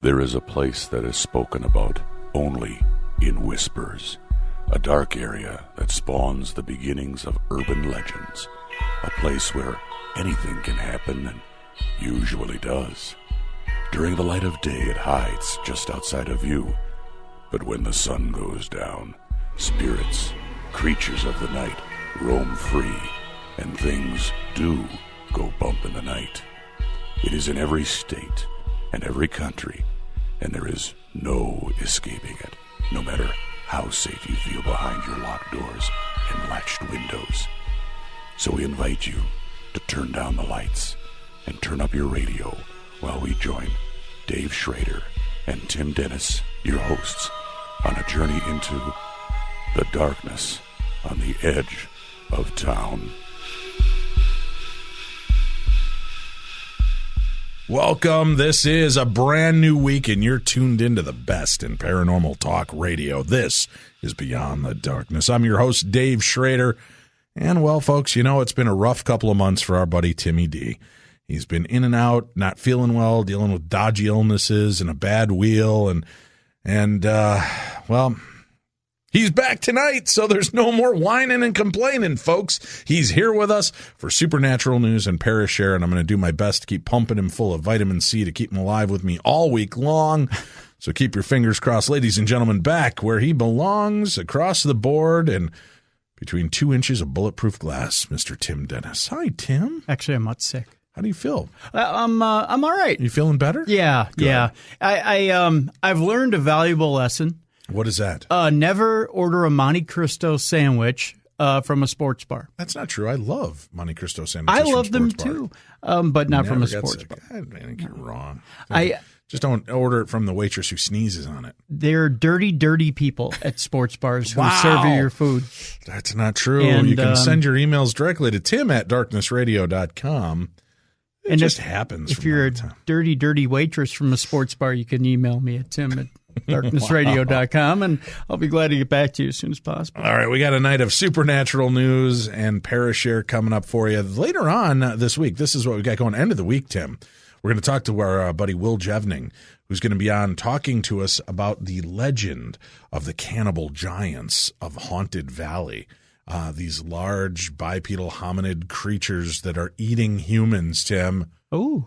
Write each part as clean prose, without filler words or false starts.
There is a place that is spoken about only in whispers, a dark area that spawns the beginnings of urban legends, a place where anything can happen and usually does. During the light of day, it hides just outside of view, but when the sun goes down, spirits, creatures of the night, roam free, and things do go bump in the night. It is in every state and every country, and there is no escaping it, no matter how safe you feel behind your locked doors and latched windows. So we invite you to turn down the lights and turn up your radio while we join Dave Schrader and Tim Dennis, your hosts, on a journey into the darkness on the edge of town. Welcome. This is a brand new week, and you're tuned into the best in paranormal talk radio. This is Beyond the Darkness. I'm your host, Dave Schrader. And, well, folks, you know, it's been a rough couple of months for our buddy Timmy D. He's been in and out, not feeling well, dealing with dodgy illnesses and a bad wheel. And well, he's back tonight, so there's no more whining and complaining, folks. He's here with us for Supernatural News and Parashare, and I'm going to do my best to keep pumping him full of vitamin C to keep him alive with me all week long. So keep your fingers crossed, ladies and gentlemen, back where he belongs, across the board and between 2 inches of bulletproof glass, Mr. Tim Dennis. Hi, Tim. Actually, I'm not sick. How do you feel? I'm all right. You feeling better? Yeah, Good. yeah. I've learned a valuable lesson. What is that? Never order a Monte Cristo sandwich from a sports bar. That's not true. I love Monte Cristo sandwiches. I love them bar. too, but not from a Never sports bar. I think you're wrong. I just don't order it from the waitress who sneezes on it. They're dirty, dirty people at sports bars who Wow. serve you your food. That's not true. And, you can send your emails directly to tim@darknessradio.com. It and just happens. If you're a dirty, dirty waitress from a sports bar, you can email me at tim@darknessradio.com, and I'll be glad to get back to you as soon as possible. All right, we got a night of Supernatural News and Parashare coming up for you later on this week. This is what we got going. End of the week, Tim. We're going to talk to our buddy Will Jevning, who's going to be on talking to us about the legend of the cannibal giants of Haunted Valley. These large bipedal hominid creatures that are eating humans, Tim. Oh,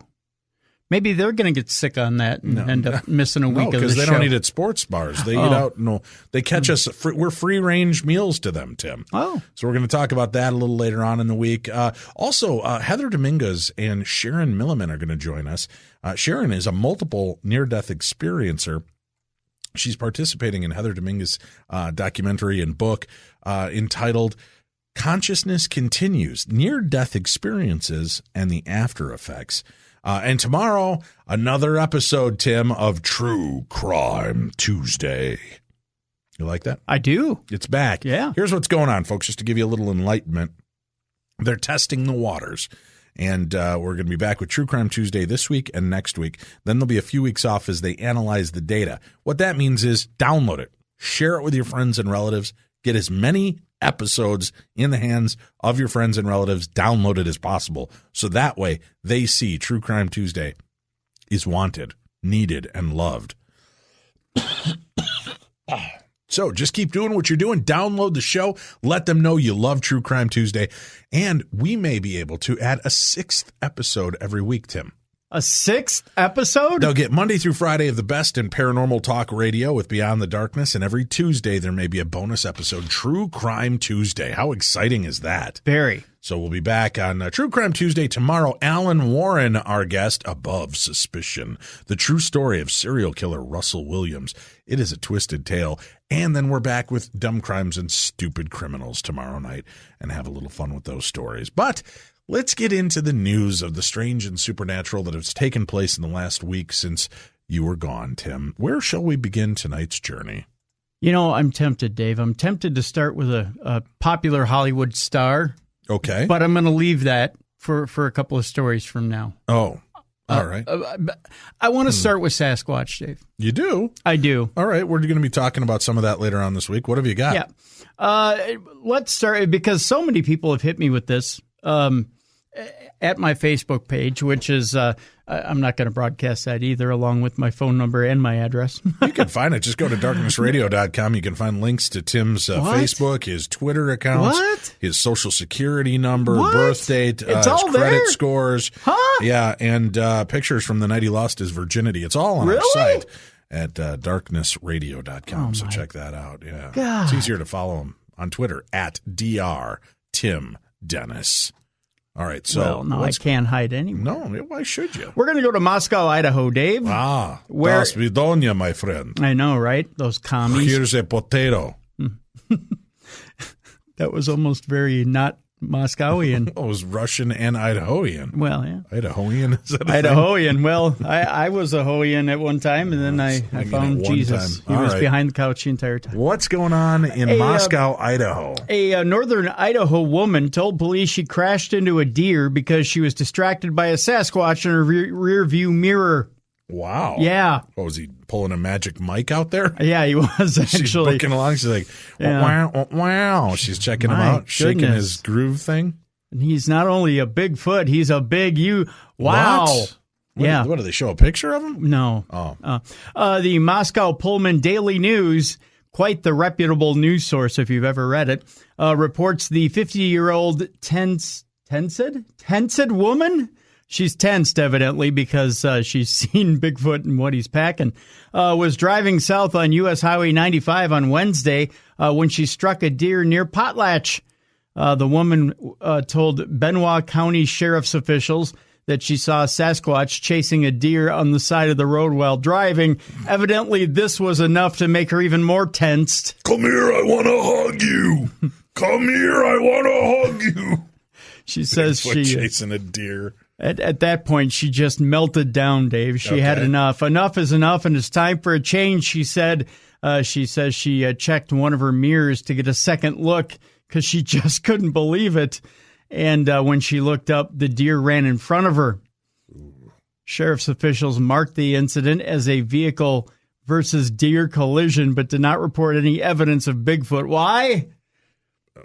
maybe they're going to get sick on that and end up missing a week of the show. Because they don't eat at sports bars. They eat out. No, they catch us. We're free-range meals to them, Tim. Oh. So we're going to talk about that a little later on in the week. Also, Heather Dominguez and Sharon Milliman are going to join us. Sharon is a multiple near-death experiencer. She's participating in Heather Dominguez's documentary and book entitled Consciousness Continues, Near-Death Experiences and the After Effects. And tomorrow, another episode, Tim, of True Crime Tuesday. You like that? I do. It's back. Yeah. Here's what's going on, folks, just to give you a little enlightenment. They're testing the waters. And we're going to be back with True Crime Tuesday this week and next week. Then there'll be a few weeks off as they analyze the data. What that means is download it, share it with your friends and relatives, get as many episodes in the hands of your friends and relatives, download it as possible. So that way they see True Crime Tuesday is wanted, needed, and loved. So just keep doing what you're doing. Download the show. Let them know you love True Crime Tuesday. And we may be able to add a 6th episode every week, Tim. A 6th episode? They'll get Monday through Friday of the best in paranormal talk radio with Beyond the Darkness. And every Tuesday, there may be a bonus episode, True Crime Tuesday. How exciting is that? Very. So we'll be back on True Crime Tuesday tomorrow. Alan Warren, our guest, Above Suspicion, the true story of serial killer Russell Williams. It is a twisted tale. And then we're back with Dumb Crimes and Stupid Criminals tomorrow night and have a little fun with those stories. But let's get into the news of the strange and supernatural that has taken place in the last week since you were gone, Tim. Where shall we begin tonight's journey? You know, I'm tempted, Dave. I'm tempted to start with a popular Hollywood star. Okay. But I'm going to leave that for a couple of stories from now. Oh, all right. I want to start with Sasquatch, Dave. You do? I do. All right. We're going to be talking about some of that later on this week. What have you got? Yeah. Let's start, because so many people have hit me with this. at my Facebook page, which is, I'm not going to broadcast that either, along with my phone number and my address. You can find it. Just go to darknessradio.com. You can find links to Tim's Facebook, his Twitter accounts, his Social Security number, birth date, his credit scores. Huh? Yeah, and pictures from the night he lost his virginity. It's all on our site at darknessradio.com. So check that out. Yeah, God. It's easier to follow him on Twitter at Dr. Tim Dennis. All right, so I can't hide anymore. No, why should you? We're going to go to Moscow, Idaho, Dave. Where Das Vidonia, my friend. I know, right? Those commies. Here's a potato. That was almost very not Moscowian. It was Russian and Idahoian. Well, yeah. Idahoian? Is that Idahoian. Thing? Well, I was a Hoian at one time, and then I found Jesus. He was behind the couch the entire time. What's going on in Moscow, Idaho? A northern Idaho woman told police she crashed into a deer because she was distracted by a Sasquatch in her rear view mirror. Wow. Yeah. What, was he pulling a magic mic out there? Yeah, he was actually. She's booking along. She's like, wow. She's checking him out, shaking his groove thing. And he's not only a Bigfoot, he's a big Wow. What, do they show a picture of him? No. Oh. The Moscow Pullman Daily News, quite the reputable news source if you've ever read it, reports the 50-year-old Tensed woman. She's tensed, evidently, because she's seen Bigfoot and what he's packing. Was driving south on U.S. Highway 95 on Wednesday when she struck a deer near Potlatch. The woman told Benoit County Sheriff's officials that she saw a Sasquatch chasing a deer on the side of the road while driving. Evidently, this was enough to make her even more tensed. Come here, I want to hug you. Come here, I want to hug you. She says Bigfoot chasing a deer. At that point, she just melted down, Dave. She had enough. Enough is enough, and it's time for a change, she said. She says she checked one of her mirrors to get a second look because she just couldn't believe it. And when she looked up, the deer ran in front of her. Ooh. Sheriff's officials marked the incident as a vehicle versus deer collision, but did not report any evidence of Bigfoot. Why?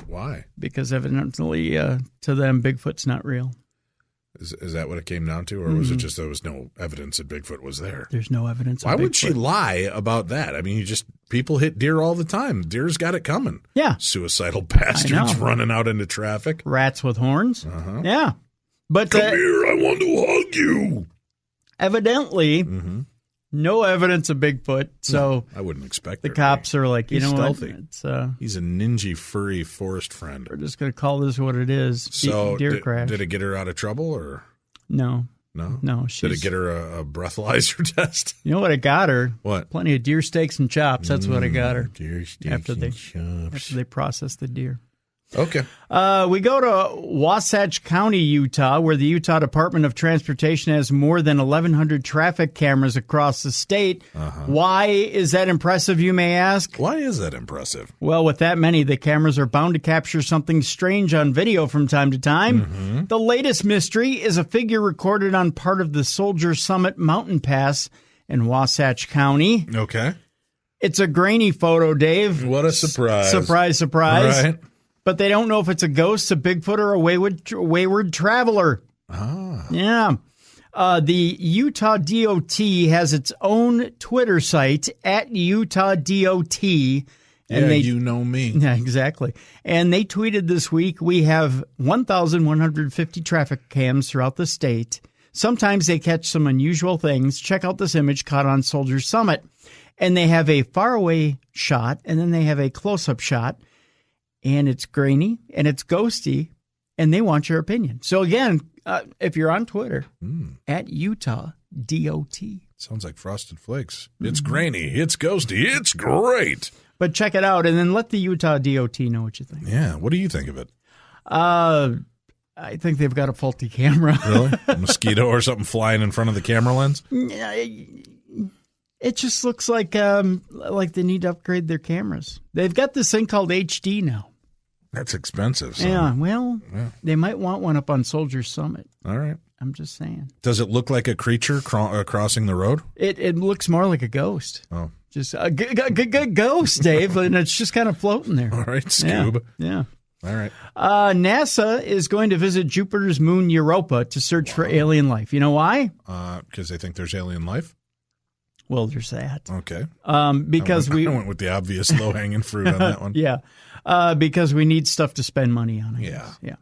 Why? Because evidently, to them, Bigfoot's not real. Is that what it came down to, or was it just there was no evidence that Bigfoot was there? There's no evidence. Why would she lie about that? I mean, people hit deer all the time. Deer's got it coming. Yeah, suicidal bastards running out into traffic. Rats with horns. Yeah, but come here, I want to hug you. Evidently, no evidence of Bigfoot. So no, I wouldn't expect the cops are like, he's know stealthy. What? He's a ninja furry forest friend. We're just going to call this what it is. So deer crash. Did it get her out of trouble or no? No. Did it get her a breathalyzer test? You know what it got her? What? Plenty of deer steaks and chops. That's what it got her. Deer steaks and chops. After they processed the deer. Okay. We go to Wasatch County, Utah, where the Utah Department of Transportation has more than 1,100 traffic cameras across the state. Why is that impressive, you may ask? Why is that impressive? Well, with that many, the cameras are bound to capture something strange on video from time to time. The latest mystery is a figure recorded on part of the Soldier Summit mountain pass in Wasatch County. Okay. It's a grainy photo, Dave. What a surprise. Surprise. Right. But they don't know if it's a ghost, a Bigfoot, or a wayward traveler. Yeah. The Utah DOT has its own Twitter site at Utah DOT. And you know me. Yeah, exactly. And they tweeted this week, we have 1,150 traffic cams throughout the state. Sometimes they catch some unusual things. Check out this image caught on Soldier Summit. And they have a faraway shot, and then they have a close-up shot. And it's grainy, and it's ghosty, and they want your opinion. So, again, if you're on Twitter, at Utah DOT. Sounds like Frosted Flakes. It's grainy, it's ghosty, it's great. But check it out, and then let the Utah DOT know what you think. Yeah, what do you think of it? I think they've got a faulty camera. Really? A mosquito or something flying in front of the camera lens? It just looks like they need to upgrade their cameras. They've got this thing called HD now. That's expensive. So. Yeah, well, they might want one up on Soldier Summit. All right. I'm just saying. Does it look like a creature crossing the road? It looks more like a ghost. Oh. Just a ghost, Dave, and it's just kind of floating there. All right, Scoob. Yeah. All right. NASA is going to visit Jupiter's moon Europa to search for alien life. You know why? Because they think there's alien life? Well, there's that. Okay. Because I went with the obvious low-hanging fruit on that one. Yeah. Because we need stuff to spend money on, I guess. Yeah.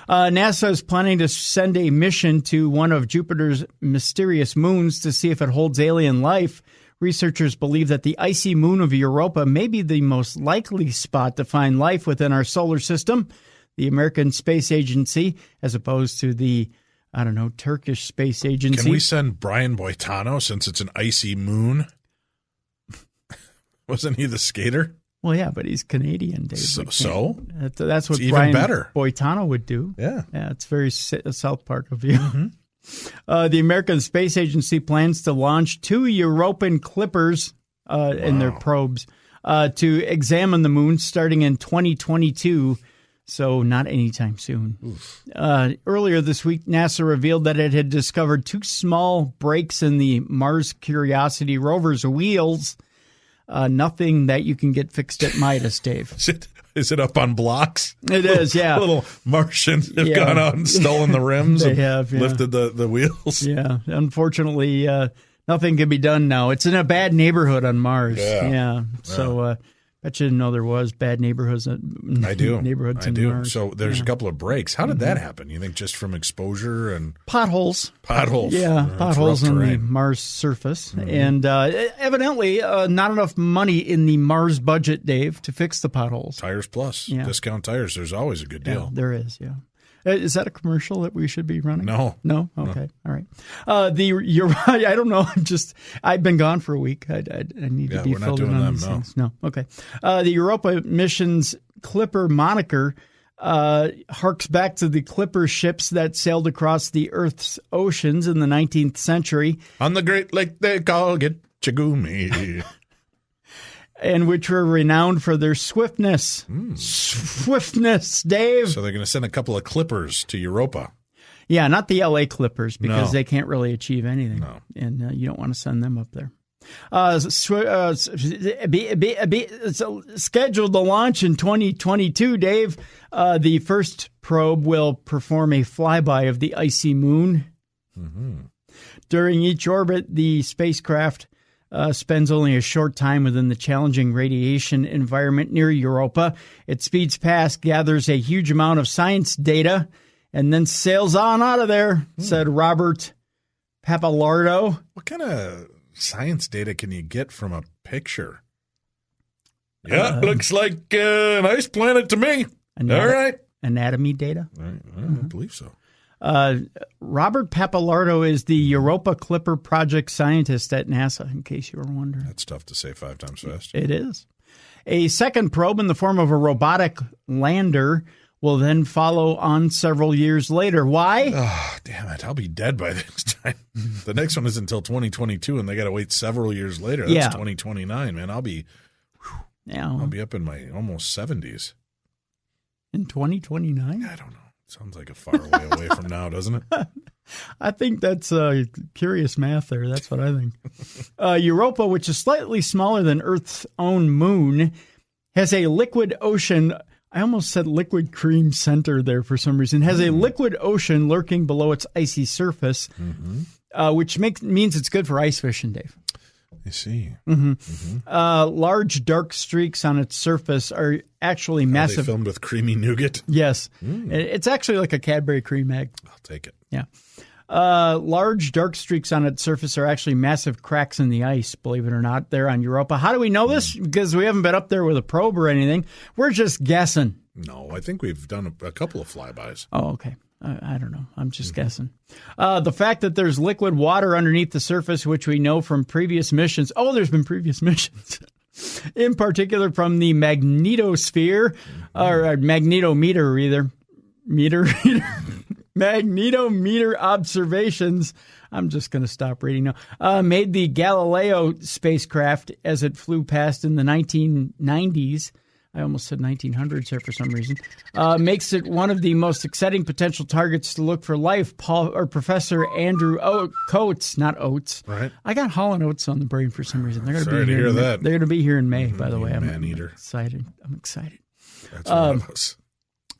NASA is planning to send a mission to one of Jupiter's mysterious moons to see if it holds alien life. Researchers believe that the icy moon of Europa may be the most likely spot to find life within our solar system. The American Space Agency, as opposed to the, Turkish Space Agency. Can we send Brian Boitano since it's an icy moon? Wasn't he the skater? Well, yeah, but he's Canadian, Dave. So? That's what it's Brian even better. Boitano would do. Yeah. Yeah, it's very South Park of you. Mm-hmm. The American Space Agency plans to launch 2 European clippers in their probes to examine the moon starting in 2022, so not anytime soon. Earlier this week, NASA revealed that it had discovered 2 small breaks in the Mars Curiosity rover's wheels. Nothing that you can get fixed at Midas, Dave. Is it up on blocks? It is, yeah. Little Martians have gone out and stolen the rims they have, lifted the wheels. Yeah, unfortunately, nothing can be done now. It's in a bad neighborhood on Mars. Yeah. So bet you didn't know there was bad neighborhoods. I do. Neighborhoods I in do. Mars. So there's a couple of breaks. How did that happen? You think just from exposure and potholes? Yeah, potholes on the Mars surface, and evidently not enough money in the Mars budget, Dave, to fix the potholes. Tires Plus, discount tires. There's always a good deal. Yeah, there is. Yeah. Is that a commercial that we should be running? No. Okay. All right. You're right. I don't know. I've been gone for a week. I need to be filled in on these things. No. Okay. The Europa mission's Clipper moniker harks back to the Clipper ships that sailed across the Earth's oceans in the 19th century. On the Great Lake they call Gitchagumi. And which were renowned for their swiftness. Swiftness, Dave. So they're going to send a couple of Clippers to Europa. Yeah, not the L.A. Clippers because they can't really achieve anything. No. And you don't want to send them up there. Scheduled to launch in 2022, Dave. The first probe will perform a flyby of the icy moon. Mm-hmm. During each orbit, the spacecraft spends only a short time within the challenging radiation environment near Europa. It speeds past, gathers a huge amount of science data, and then sails on out of there, said Robert Pappalardo. What kind of science data can you get from a picture? Yeah, looks like an ice planet to me. All right. Anatomy data? I don't believe so. Robert Pappalardo is the Europa Clipper project scientist at NASA, in case you were wondering. That's tough to say 5 times fast. It is. A second probe in the form of a robotic lander will then follow on several years later. Why? Oh, damn it. I'll be dead by this time. The next one is until 2022, and they got to wait several years later. That's 2029, man. I'll be up in my almost 70s. In 2029? I don't know. Sounds like a far away from now, doesn't it? I think that's curious math there. That's what I think. Europa, which is slightly smaller than Earth's own moon, has a liquid ocean. I almost said liquid cream center there for some reason. Has a liquid ocean lurking below its icy surface, which means it's good for ice fishing, Dave. I see. Large dark streaks on its surface are actually massive. Are they filmed with creamy nougat? Yes. It's actually like a Cadbury cream egg. I'll take it. Yeah. Large dark streaks on its surface are actually massive cracks in the ice, believe it or not, there on Europa. How do we know this? Because we haven't been up there with a probe or anything. We're just guessing. No, I think we've done a couple of flybys. Oh, okay. I don't know. I'm just guessing. The fact that there's liquid water underneath the surface, which we know from previous missions. Oh, there's been previous missions. In particular from the magnetosphere, or magnetometer either. Magnetometer observations. I'm just going to stop reading now. Made the Galileo spacecraft as it flew past in the 1990s. I almost said 1900s there for some reason. Makes it one of the most exciting potential targets to look for life. Professor Andrew Coates, not Oates. Right. I got Hall & Oates on the brain for some reason. They're going to hear that. They're going to be here in May, by the way. Man-eater. I'm excited. That's one of us.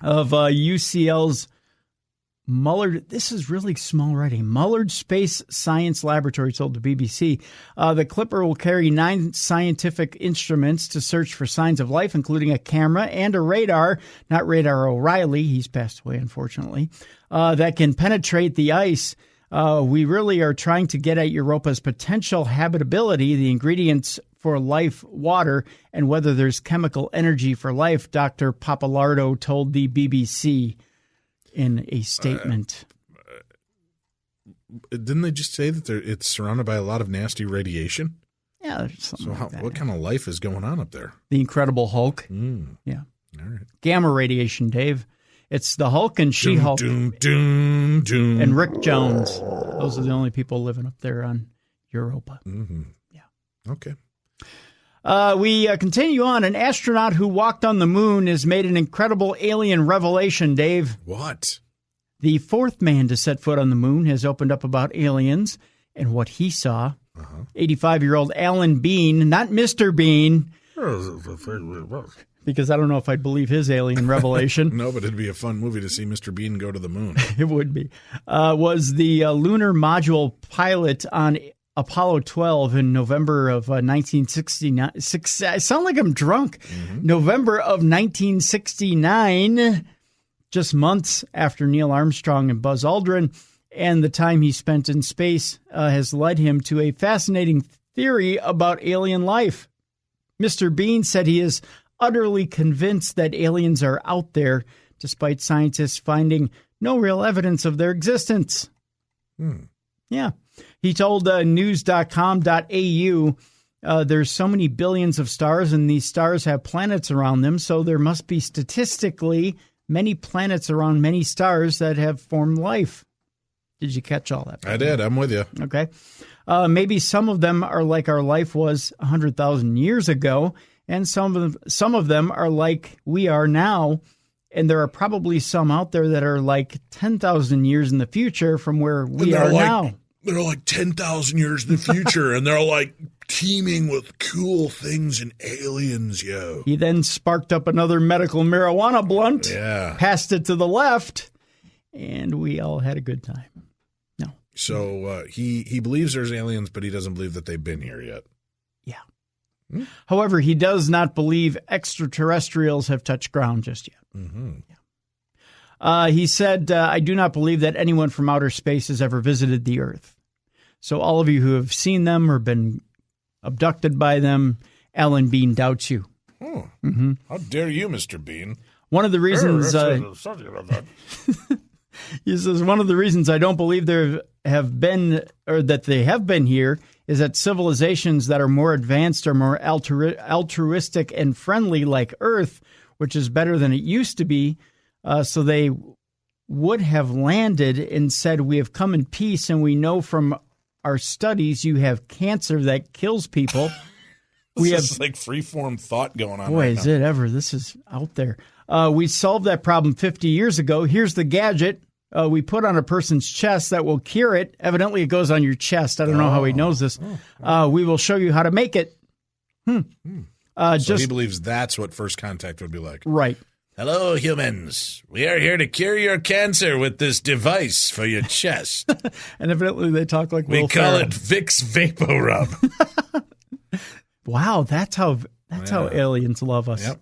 of UCL's Mullard. This is really small writing. Mullard Space Science Laboratory told the BBC the Clipper will carry 9 scientific instruments to search for signs of life, including a camera and a radar, not Radar O'Reilly, he's passed away, unfortunately, that can penetrate the ice. We really are trying to get at Europa's potential habitability, the ingredients for life, water, and whether there's chemical energy for life, Dr. Papalardo told the BBC in a statement. Didn't they just say that it's surrounded by a lot of nasty radiation? Yeah, there's something like that. What kind of life is going on up there? The Incredible Hulk. Yeah. All right. Gamma radiation, Dave. It's the Hulk and She-Hulk. Doom. And Rick Jones. Those are the only people living up there on Europa. Mm-hmm. Yeah. Okay. We continue on. An astronaut who walked on the moon has made an incredible alien revelation, Dave. What? The 4th man to set foot on the moon has opened up about aliens and what he saw. 85-year-old Alan Bean, not Mr. Bean, because I don't know if I'd believe his alien revelation. No, but it'd be a fun movie to see Mr. Bean go to the moon. It would be. Was the lunar module pilot on Apollo 12 in November of 1969. I sound like I'm drunk. November of 1969, just months after Neil Armstrong and Buzz Aldrin, and the time he spent in space has led him to a fascinating theory about alien life. Mr. Bean said he is utterly convinced that aliens are out there, despite scientists finding no real evidence of their existence. Yeah. He told news.com.au, there's so many billions of stars, and these stars have planets around them, so there must be statistically many planets around many stars that have formed life. Did you catch all that? I did. I'm with you. Okay. Maybe some of them are like our life was 100,000 years ago, and some of them are like we are now, and there are probably some out there that are like 10,000 years in the future from where we are now. They're like 10,000 years in the future, and they're like teeming with cool things and aliens, yo. He then sparked up another medical marijuana blunt, passed it to the left, and we all had a good time. No. So he believes there's aliens, but he doesn't believe that they've been here yet. Yeah. However, he does not believe extraterrestrials have touched ground just yet. He said, I do not believe that anyone from outer space has ever visited the Earth. So all of you who have seen them or been abducted by them, Alan Bean doubts you. How dare you, Mr. Bean? One of the reasons he says one of the reasons I don't believe there have been or that they have been here is that civilizations that are more advanced or more altruistic and friendly, like Earth, which is better than it used to be, so they would have landed and said, we have come in peace, and we know from our studies you have cancer that kills people. This is like free-form thought going on. Boy, is it ever. This is out there. We solved that problem 50 years ago. Here's the gadget we put on a person's chest that will cure it. Evidently, it goes on your chest. I don't know how he knows this. We will show you how to make it. So he believes that's what first contact would be like. Right. Hello, humans. We are here to cure your cancer with this device for your chest. And evidently they talk like we Will call Ferrell. it Vicks VapoRub. Wow, that's how aliens love us. Yep.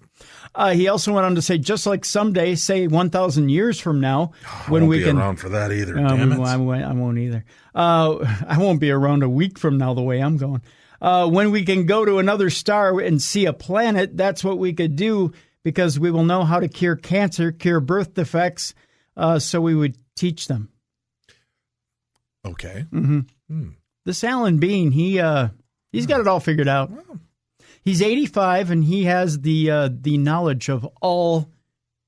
He also went on to say, just like someday, say 1,000 years from now, when we can around for that either. Damn it. I won't either. I won't be around a week from now the way I'm going. When we can go to another star and see a planet, that's what we could do, because we will know how to cure cancer, cure birth defects, so we would teach them. Okay. This Alan Bean, he's got it all figured out. He's 85, and he has the knowledge of all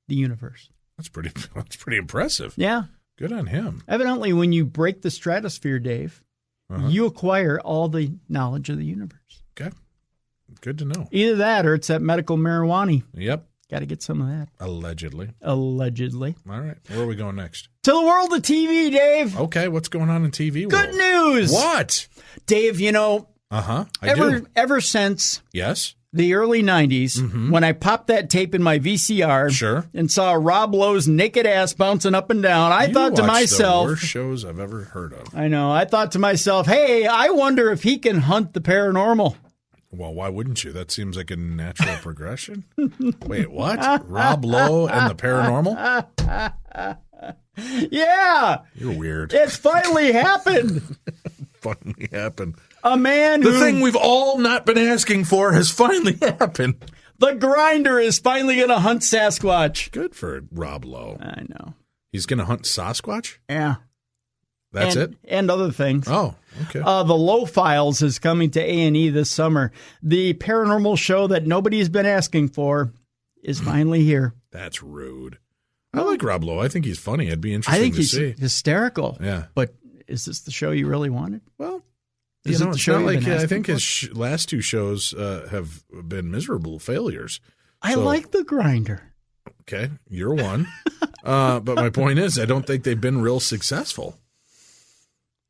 the universe. That's pretty impressive. Yeah. Good on him. Evidently, when you break the stratosphere, Dave, you acquire all the knowledge of the universe. Okay. Good to know. Either that or it's that medical marijuana. Yep. Got to get some of that. Allegedly. All right. Where are we going next? To the world of TV, Dave. Okay. What's going on in TV Good world? news. What? Dave, I do. ever since Yes. the early 90s, when I popped that tape in my VCR and saw Rob Lowe's naked ass bouncing up and down, I thought to myself... the worst shows I've ever heard of. I know. I thought to myself, hey, I wonder if he can hunt the paranormal. Well, why wouldn't you? That seems like a natural progression. Wait, what? Rob Lowe and the paranormal? Yeah. You're weird. It's finally happened. Finally happened. A man The thing we've all not been asking for has finally happened. The Grinder is finally going to hunt Sasquatch. Good for Rob Lowe. I know. He's going to hunt Sasquatch? Yeah. That's it? And other things. Oh, okay. The Low Files is coming to A&E this summer. The paranormal show that nobody's been asking for is finally here. That's rude. I like Rob Lowe. I think he's funny. It'd be interesting to see. I think he's hysterical. Yeah. But is this the show you really wanted? Well, is it the show not you've like been I think asking his last two shows have been miserable failures. I like The Grinder. Okay, you're one. But my point is, I don't think they've been real successful.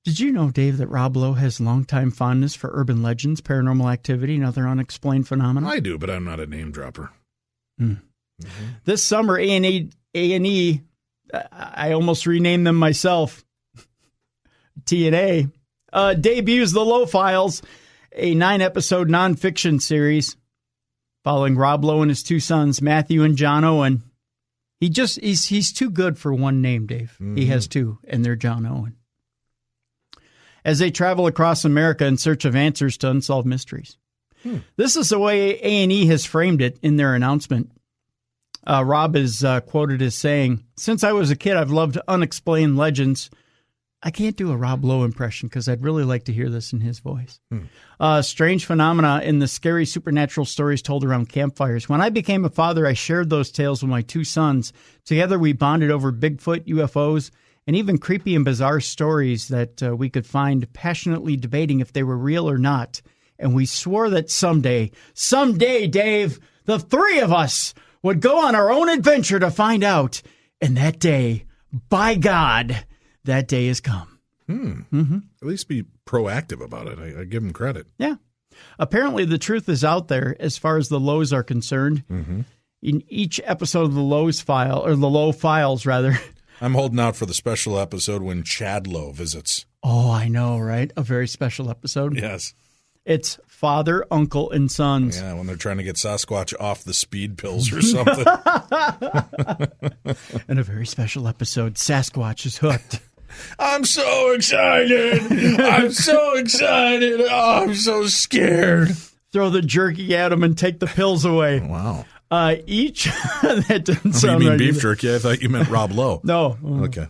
Did you know, Dave, that Rob Lowe has longtime fondness for urban legends, paranormal activity, and other unexplained phenomena? I do, but I'm not a name dropper. This summer, A&E, I almost renamed them myself, TNA, debuts The Low Files, a 9-episode nonfiction series following Rob Lowe and his two sons, Matthew and John Owen. He's too good for one name, Dave. He has two, and they're John Owen. As they travel across America in search of answers to unsolved mysteries. This is the way A&E has framed it in their announcement. Rob is quoted as saying, "Since I was a kid, I've loved unexplained legends." I can't do a Rob Lowe impression because I'd really like to hear this in his voice. Strange phenomena in the scary supernatural stories told around campfires. When I became a father, I shared those tales with my two sons. Together, we bonded over Bigfoot, UFOs, and even creepy and bizarre stories that we could find, passionately debating if they were real or not. And we swore that someday, Dave, the three of us would go on our own adventure to find out. And that day, by God, that day has come. At least be proactive about it. I give him credit. Yeah. Apparently, the truth is out there as far as the Lows are concerned. In each episode of the Low Files, rather. I'm holding out for the special episode when Chad Lowe visits. Oh, I know, right? A very special episode. Yes. It's Father, Uncle, and Sons. Yeah, when they're trying to get Sasquatch off the speed pills or something. And a very special episode, Sasquatch is hooked. I'm so excited. I'm so excited. Oh, I'm so scared. Throw the jerky at him and take the pills away. Wow. Each that doesn't sound you mean right beef either. jerky? I thought you meant Rob Lowe. No. Okay.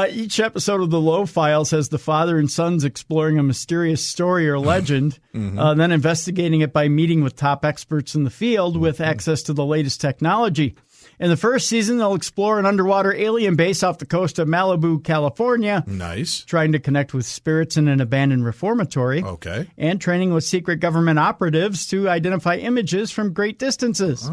Each episode of the Low Files has the father and sons exploring a mysterious story or legend, then investigating it by meeting with top experts in the field with access to the latest technology. In the first season, they'll explore an underwater alien base off the coast of Malibu, California. Nice. Trying to connect with spirits in an abandoned reformatory. Okay. And training with secret government operatives to identify images from great distances.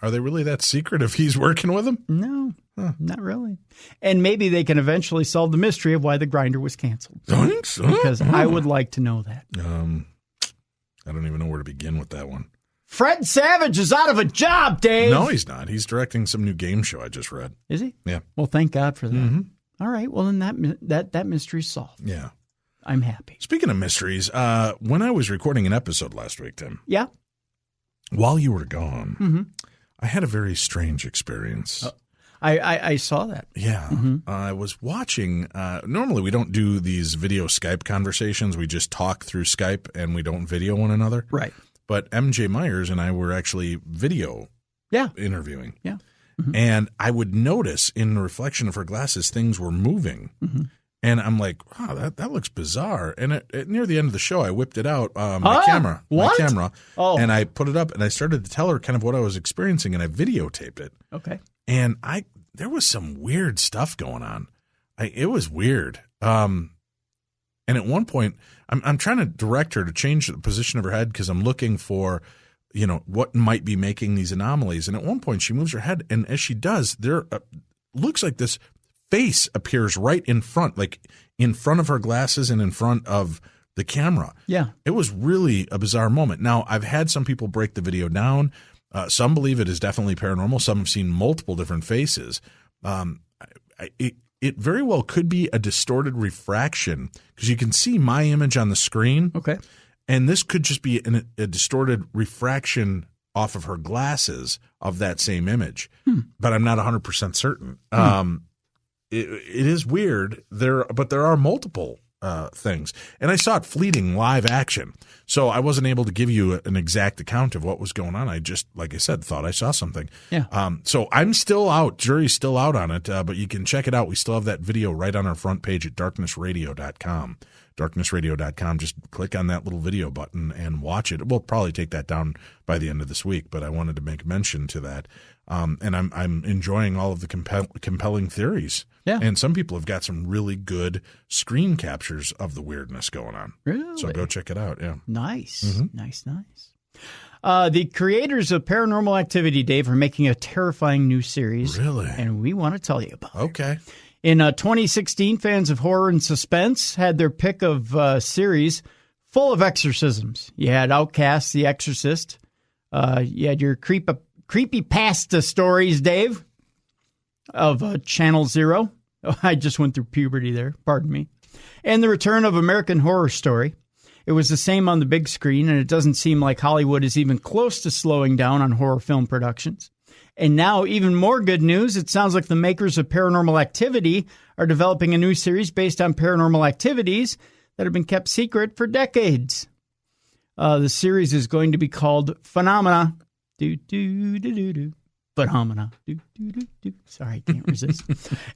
Are they really that secret if he's working with them? No, not really. And maybe they can eventually solve the mystery of why the Grinder was canceled. Thanks. Because I would like to know that. I don't even know where to begin with that one. Fred Savage is out of a job, Dave. No, he's not. He's directing some new game show I just read. Is he? Yeah. Well, thank God for that. All right. Well, then that mystery's solved. Yeah. I'm happy. Speaking of mysteries, when I was recording an episode last week, Tim. Yeah. While you were gone, I had a very strange experience. I saw that. Yeah. I was watching. Normally, we don't do these video Skype conversations. We just talk through Skype and we don't video one another. Right. But MJ Myers and I were actually video interviewing. Yeah. And I would notice in the reflection of her glasses, things were moving. And I'm like, wow, that looks bizarre. And near the end of the show, I whipped it out, my camera. And I put it up and I started to tell her kind of what I was experiencing and I videotaped it. Okay. And there was some weird stuff going on. It was weird. And at one point, I'm trying to direct her to change the position of her head because I'm looking for, what might be making these anomalies. And at one point, she moves her head, and as she does, there looks like this face appears right in front, like in front of her glasses and in front of the camera. Yeah. It was really a bizarre moment. Now, I've had some people break the video down. Some believe it is definitely paranormal. Some have seen multiple different faces. It very well could be a distorted refraction because you can see my image on the screen. Okay. And this could just be a distorted refraction off of her glasses of that same image. But I'm not 100% certain. It is weird. But there are multiple things. And I saw it fleeting live action. So I wasn't able to give you an exact account of what was going on. I just, like I said, thought I saw something. Yeah. So I'm still out. Jury's still out on it, but you can check it out. We still have that video right on our front page at darknessradio.com. Darknessradio.com. Just click on that little video button and watch it. We'll probably take that down by the end of this week, but I wanted to make mention to that. And I'm enjoying all of the compelling theories. Yeah. And some people have got some really good screen captures of the weirdness going on. Really? So go check it out. Yeah. Nice. Mm-hmm. Nice. The creators of Paranormal Activity, Dave, are making a terrifying new series. Really? And we want to tell you about it. Okay. In 2016, fans of horror and suspense had their pick of series full of exorcisms. You had Outcast, The Exorcist. You had your creepypasta stories, Dave, of Channel Zero. Oh, I just went through puberty there. Pardon me. And the return of American Horror Story. It was the same on the big screen, and it doesn't seem like Hollywood is even close to slowing down on horror film productions. And now, even more good news, it sounds like the makers of Paranormal Activity are developing a new series based on paranormal activities that have been kept secret for decades. The series is going to be called Phenomena. Phenomena. Sorry, I can't resist.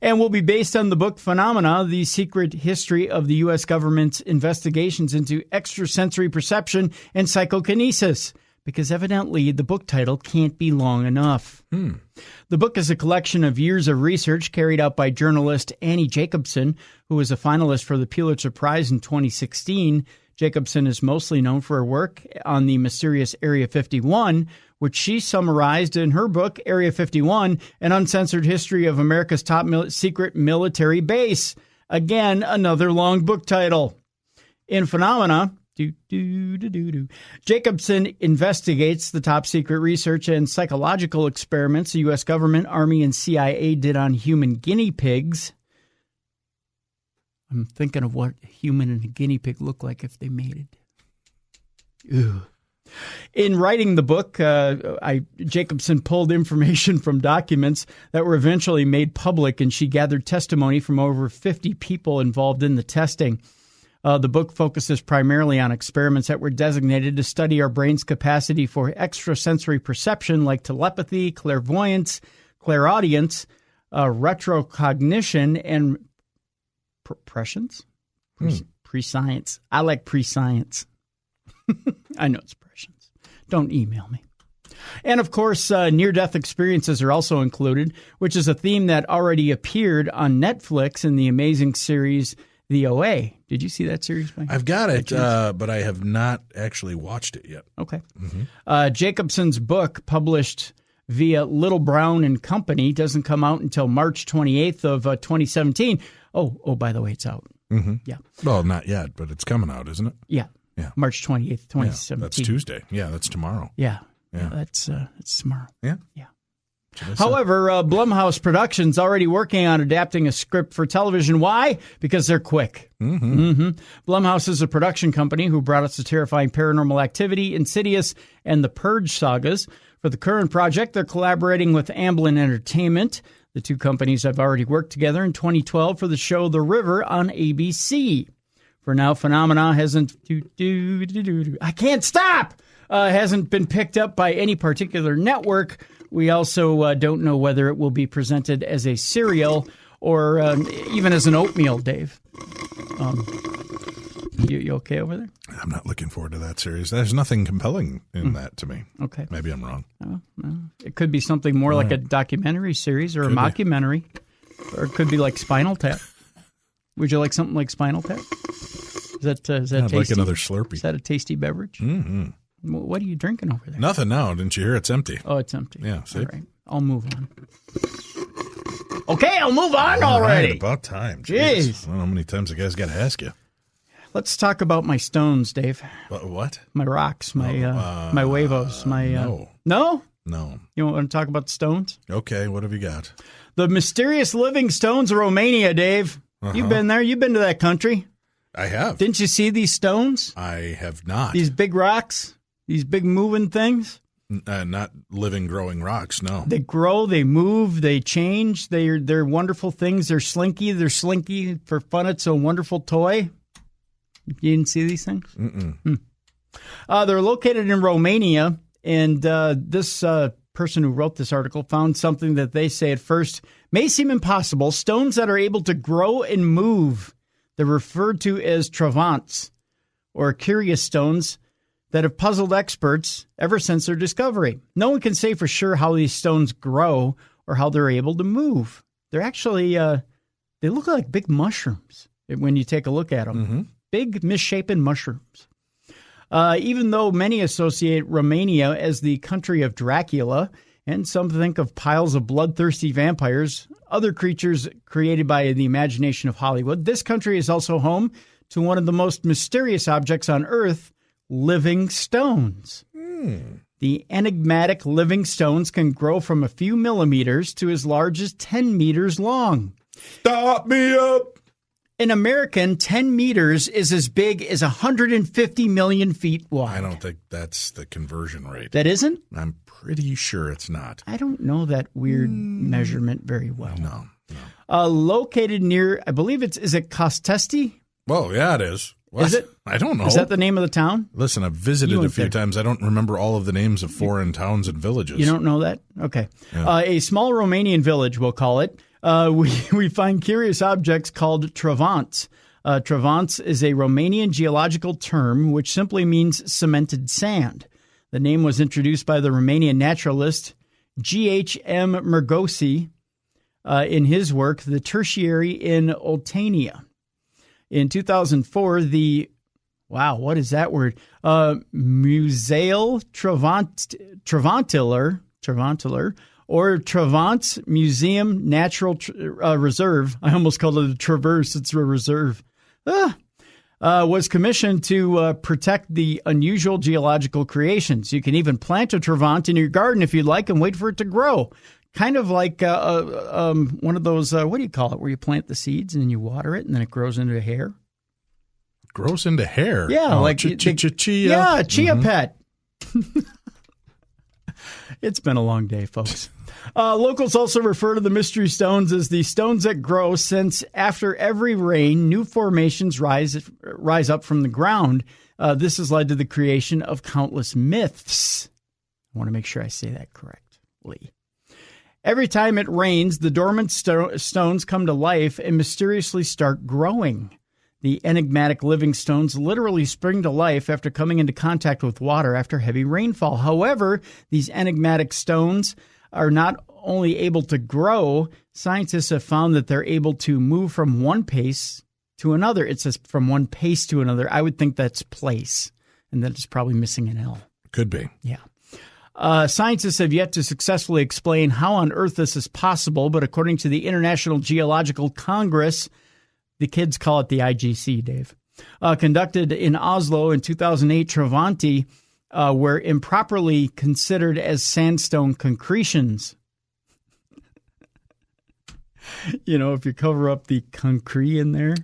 And will be based on the book Phenomena, the secret history of the U.S. government's investigations into extrasensory perception and psychokinesis. Because evidently the book title can't be long enough. The book is a collection of years of research carried out by journalist Annie Jacobson, who was a finalist for the Pulitzer Prize in 2016. Jacobson is mostly known for her work on the mysterious Area 51, which she summarized in her book, Area 51, An Uncensored History of America's Top Secret Military Base. Again, another long book title. In Phenomena, Jacobson investigates the top secret research and psychological experiments the U.S. government, Army, and CIA did on human guinea pigs. I'm thinking of what a human and a guinea pig look like if they mated. Ew. In writing the book, Jacobson pulled information from documents that were eventually made public, and she gathered testimony from over 50 people involved in the testing. The book focuses primarily on experiments that were designated to study our brain's capacity for extrasensory perception like telepathy, clairvoyance, clairaudience, retrocognition, and prescience? Prescience. I like prescience. I know it's prescience. Don't email me. And, of course, near-death experiences are also included, which is a theme that already appeared on Netflix in the amazing series The OA. Did you see that series? I've got it, but I have not actually watched it yet. Okay. Mm-hmm. Jacobson's book, published via Little Brown and Company, doesn't come out until March 28th of 2017. Oh, by the way, it's out. Mm-hmm. Yeah. Well, not yet, but it's coming out, isn't it? Yeah. Yeah. March 28th, 2017. Yeah, that's Tuesday. Yeah, that's tomorrow. Yeah. Yeah. That's tomorrow. Yeah. Yeah. However, Blumhouse Productions already working on adapting a script for television. Why? Because they're quick. Mm-hmm. Mm-hmm. Blumhouse is a production company who brought us the terrifying Paranormal Activity, Insidious, and the Purge sagas. For the current project, they're collaborating with Amblin Entertainment. The two companies have already worked together in 2012 for the show The River on ABC. For now, Phenomena hasn't been picked up by any particular network. We also don't know whether it will be presented as a cereal or even as an oatmeal, Dave. You okay over there? I'm not looking forward to that series. There's nothing compelling in that to me. Okay. Maybe I'm wrong. No. It could be something more like a documentary series or a mockumentary. Or it could be like Spinal Tap. Would you like something like Spinal Tap? Is that tasty? I'd like another Slurpee. Is that a tasty beverage? Mm-hmm. What are you drinking over there? Nothing now. Didn't you hear? It's empty. Oh, it's empty. Yeah, see? All right. I'll move on. Okay, I'll move on already. Right, about time. Jeez. I don't know how many times the guy's got to ask you. Let's talk about my stones, Dave. What? My rocks, my huevos, No. No? No. You want to talk about stones? Okay, what have you got? The mysterious living stones of Romania, Dave. You've been there. You've been to that country. I have. Didn't you see these stones? I have not. These big rocks? These big moving things? Not living, growing rocks, no. They grow, they move, they change. They're wonderful things. They're slinky. They're slinky for fun. It's a wonderful toy. You didn't see these things? Mm-mm. They're located in Romania, and this person who wrote this article found something that they say at first may seem impossible. Stones that are able to grow and move. They're referred to as travants, or curious stones, that have puzzled experts ever since their discovery. No one can say for sure how these stones grow or how they're able to move. They're actually, they look like big mushrooms when you take a look at them. Mm-hmm. Big, misshapen mushrooms. Even though many associate Romania as the country of Dracula, and some think of piles of bloodthirsty vampires, other creatures created by the imagination of Hollywood, this country is also home to one of the most mysterious objects on Earth, living stones. The enigmatic living stones can grow from a few millimeters to as large as 10 meters long. Stop me up! An American 10 meters is as big as 150 million feet wide. I don't think that's the conversion rate. That isn't? I'm pretty sure it's not. I don't know that weird measurement very well. No. Located near, I believe is it Kostesti? Well, yeah, it is. What? Is it? I don't know. Is that the name of the town? Listen, I've visited a few times. I don't remember all of the names of foreign towns and villages. You don't know that? Okay. Yeah. A small Romanian village, we'll call it. We find curious objects called travants. Travants is a Romanian geological term which simply means cemented sand. The name was introduced by the Romanian naturalist G.H.M. Mergosi in his work, The Tertiary in Oltenia. In 2004, what is that word? Museal Travantiler, or Travant's Museum Natural Reserve. I almost called it a traverse. It's a reserve. Was commissioned to protect the unusual geological creations. You can even plant a Travant in your garden if you'd like and wait for it to grow. Kind of like one of those, what do you call it, where you plant the seeds and then you water it and then it grows into a hair? Grows into hair? Yeah, like chia. Yeah, chia pet. It's been a long day, folks. Locals also refer to the mystery stones as the stones that grow, since after every rain, new formations rise up from the ground. This has led to the creation of countless myths. I want to make sure I say that correctly. Every time it rains, the dormant stones come to life and mysteriously start growing. The enigmatic living stones literally spring to life after coming into contact with water after heavy rainfall. However, these enigmatic stones are not only able to grow, scientists have found that they're able to move from one pace to another. It says from one pace to another. I would think that's place, and that it's probably missing an L. Could be. Yeah. Scientists have yet to successfully explain how on earth this is possible, but according to the International Geological Congress, the kids call it the IGC, Dave, conducted in Oslo in 2008, Travanti were improperly considered as sandstone concretions. You know, if you cover up the concrete in there.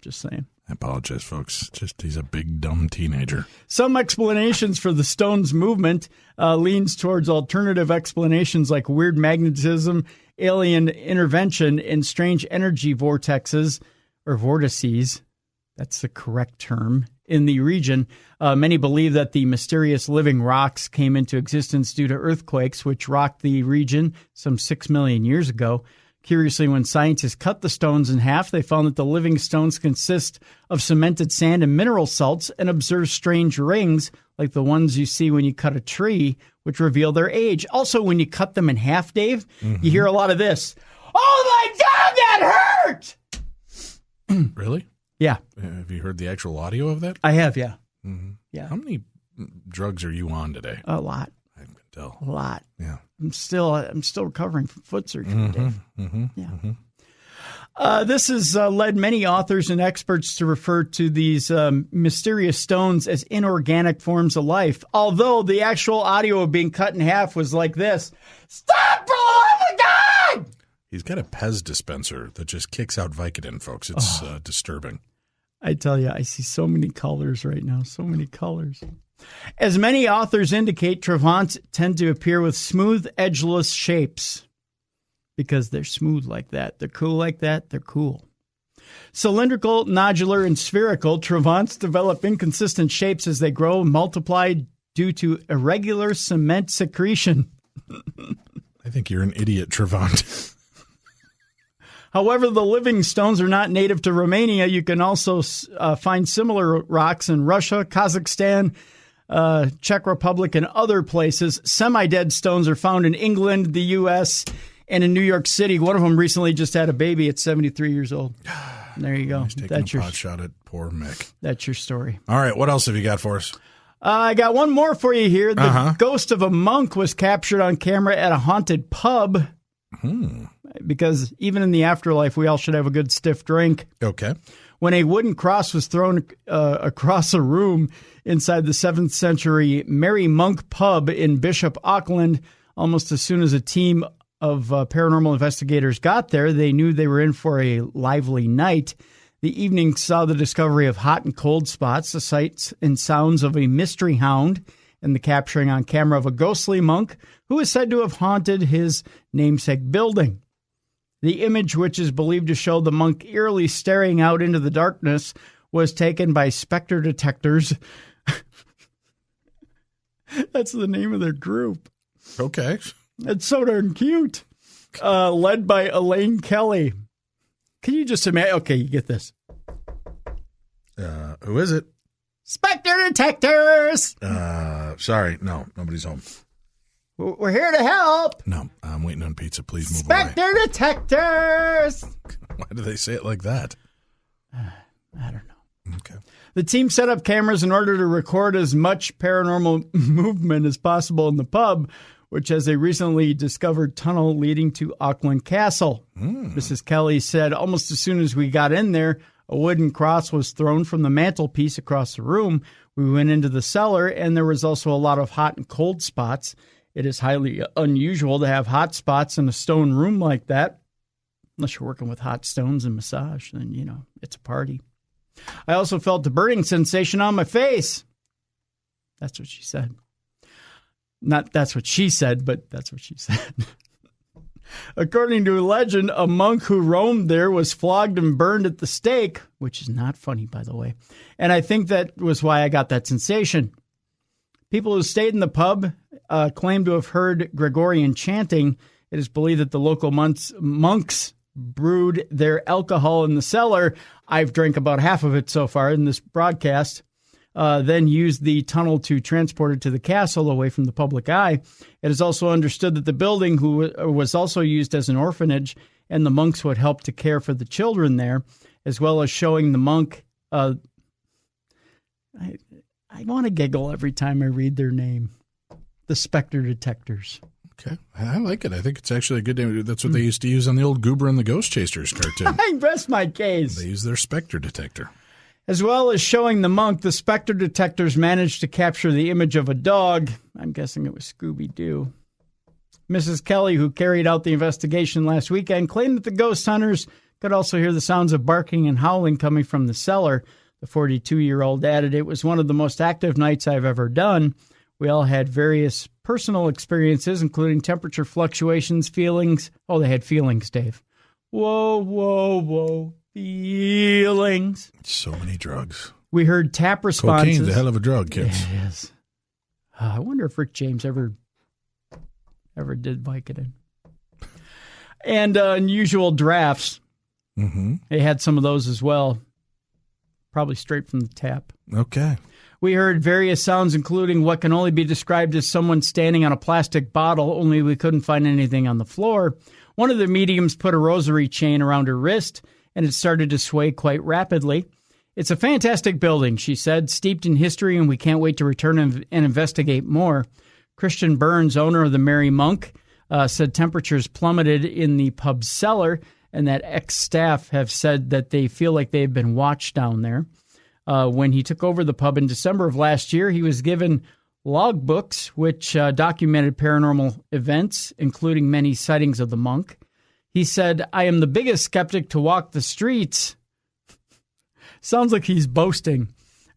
Just saying. I apologize, folks. He's a big, dumb teenager. Some explanations for the stone's movement leans towards alternative explanations like weird magnetism, alien intervention, and strange energy vortexes or vortices. That's the correct term. In the region, many believe that the mysterious living rocks came into existence due to earthquakes, which rocked the region some 6 million years ago. Curiously, when scientists cut the stones in half, they found that the living stones consist of cemented sand and mineral salts, and observed strange rings like the ones you see when you cut a tree, which reveal their age. Also, when you cut them in half, Dave, you hear a lot of this. Oh, my God, that hurt! Really? Yeah. Have you heard the actual audio of that? I have, yeah. Mm-hmm. Yeah. How many drugs are you on today? A lot. I can tell. A lot. Yeah. I'm still recovering from foot surgery, Dave. Mm-hmm. Yeah. Mm-hmm. This has led many authors and experts to refer to these mysterious stones as inorganic forms of life, although the actual audio of being cut in half was like this. Stop, for the love of God! He's got a Pez dispenser that just kicks out Vicodin, folks. It's disturbing. I tell you, I see so many colors right now, so many colors. As many authors indicate, Trevants tend to appear with smooth, edgeless shapes because they're smooth like that. They're cool like that. They're cool. Cylindrical, nodular, and spherical, Trevants develop inconsistent shapes as they grow and multiply due to irregular cement secretion. I think you're an idiot, Trevant. However, the living stones are not native to Romania. You can also find similar rocks in Russia, Kazakhstan, Czech Republic, and other places. Semi-dead stones are found in England, the U.S., and in New York City. One of them recently just had a baby at 73 years old. There you go. He's taking a pot shot at poor Mick. That's your story. All right, what else have you got for us? I got one more for you here. The ghost of a monk was captured on camera at a haunted pub. Because even in the afterlife, we all should have a good stiff drink. Okay. When a wooden cross was thrown across a room inside the 7th century Merry Monk pub in Bishop Auckland, almost as soon as a team of paranormal investigators got there, they knew they were in for a lively night. The evening saw the discovery of hot and cold spots, the sights and sounds of a mystery hound, and the capturing on camera of a ghostly monk who is said to have haunted his namesake building. The image, which is believed to show the monk eerily staring out into the darkness, was taken by specter detectors. That's the name of their group. Okay. That's so darn cute. Led by Elaine Kelly. Can you just imagine? Okay, you get this. Who is it? Specter detectors! Sorry. No, nobody's home. We're here to help. No, I'm waiting on pizza. Please move away. Specter detectors! Why do they say it like that? I don't know. Okay. The team set up cameras in order to record as much paranormal movement as possible in the pub, which has a recently discovered tunnel leading to Auckland Castle. Mrs. Kelly said, almost as soon as we got in there, a wooden cross was thrown from the mantelpiece across the room. We went into the cellar, and there was also a lot of hot and cold spots. It is highly unusual to have hot spots in a stone room like that. Unless you're working with hot stones and massage, then, you know, it's a party. I also felt a burning sensation on my face. That's what she said. Not that's what she said, but that's what she said. According to legend, a monk who roamed there was flogged and burned at the stake, which is not funny, by the way. And I think that was why I got that sensation. People who stayed in the pub claim to have heard Gregorian chanting. It is believed that the local monks brewed their alcohol in the cellar. I've drank about half of it so far in this broadcast. Then used the tunnel to transport it to the castle away from the public eye. It is also understood that the building was also used as an orphanage, and the monks would help to care for the children there, as well as showing the monk. I want to giggle every time I read their name. The Specter Detectors. Okay. I like it. I think it's actually a good name. That's what they used to use on the old Goober and the Ghost Chasers cartoon. I rest my case. They use their Specter detector. As well as showing the monk, the Specter Detectors managed to capture the image of a dog. I'm guessing it was Scooby-Doo. Mrs. Kelly, who carried out the investigation last weekend, claimed that the ghost hunters could also hear the sounds of barking and howling coming from the cellar. The 42-year-old added, "It was one of the most active nights I've ever done. We all had various personal experiences, including temperature fluctuations, feelings." Oh, they had feelings, Dave. Whoa, whoa, whoa. Feelings. So many drugs. We heard tap responses. Cocaine's a hell of a drug, kids. It is. I wonder if Rick James ever did Vicodin. And unusual drafts. Mm-hmm. They had some of those as well. Probably straight from the tap. Okay. We heard various sounds, including what can only be described as someone standing on a plastic bottle, only we couldn't find anything on the floor. One of the mediums put a rosary chain around her wrist, and it started to sway quite rapidly. "It's a fantastic building," she said, "steeped in history, and we can't wait to return and investigate more." Christian Burns, owner of the Merry Monk, said temperatures plummeted in the pub's cellar and that ex-staff have said that they feel like they've been watched down there. When he took over the pub in December of last year, he was given logbooks, which documented paranormal events, including many sightings of the monk. He said, "I am the biggest skeptic to walk the streets." Sounds like he's boasting.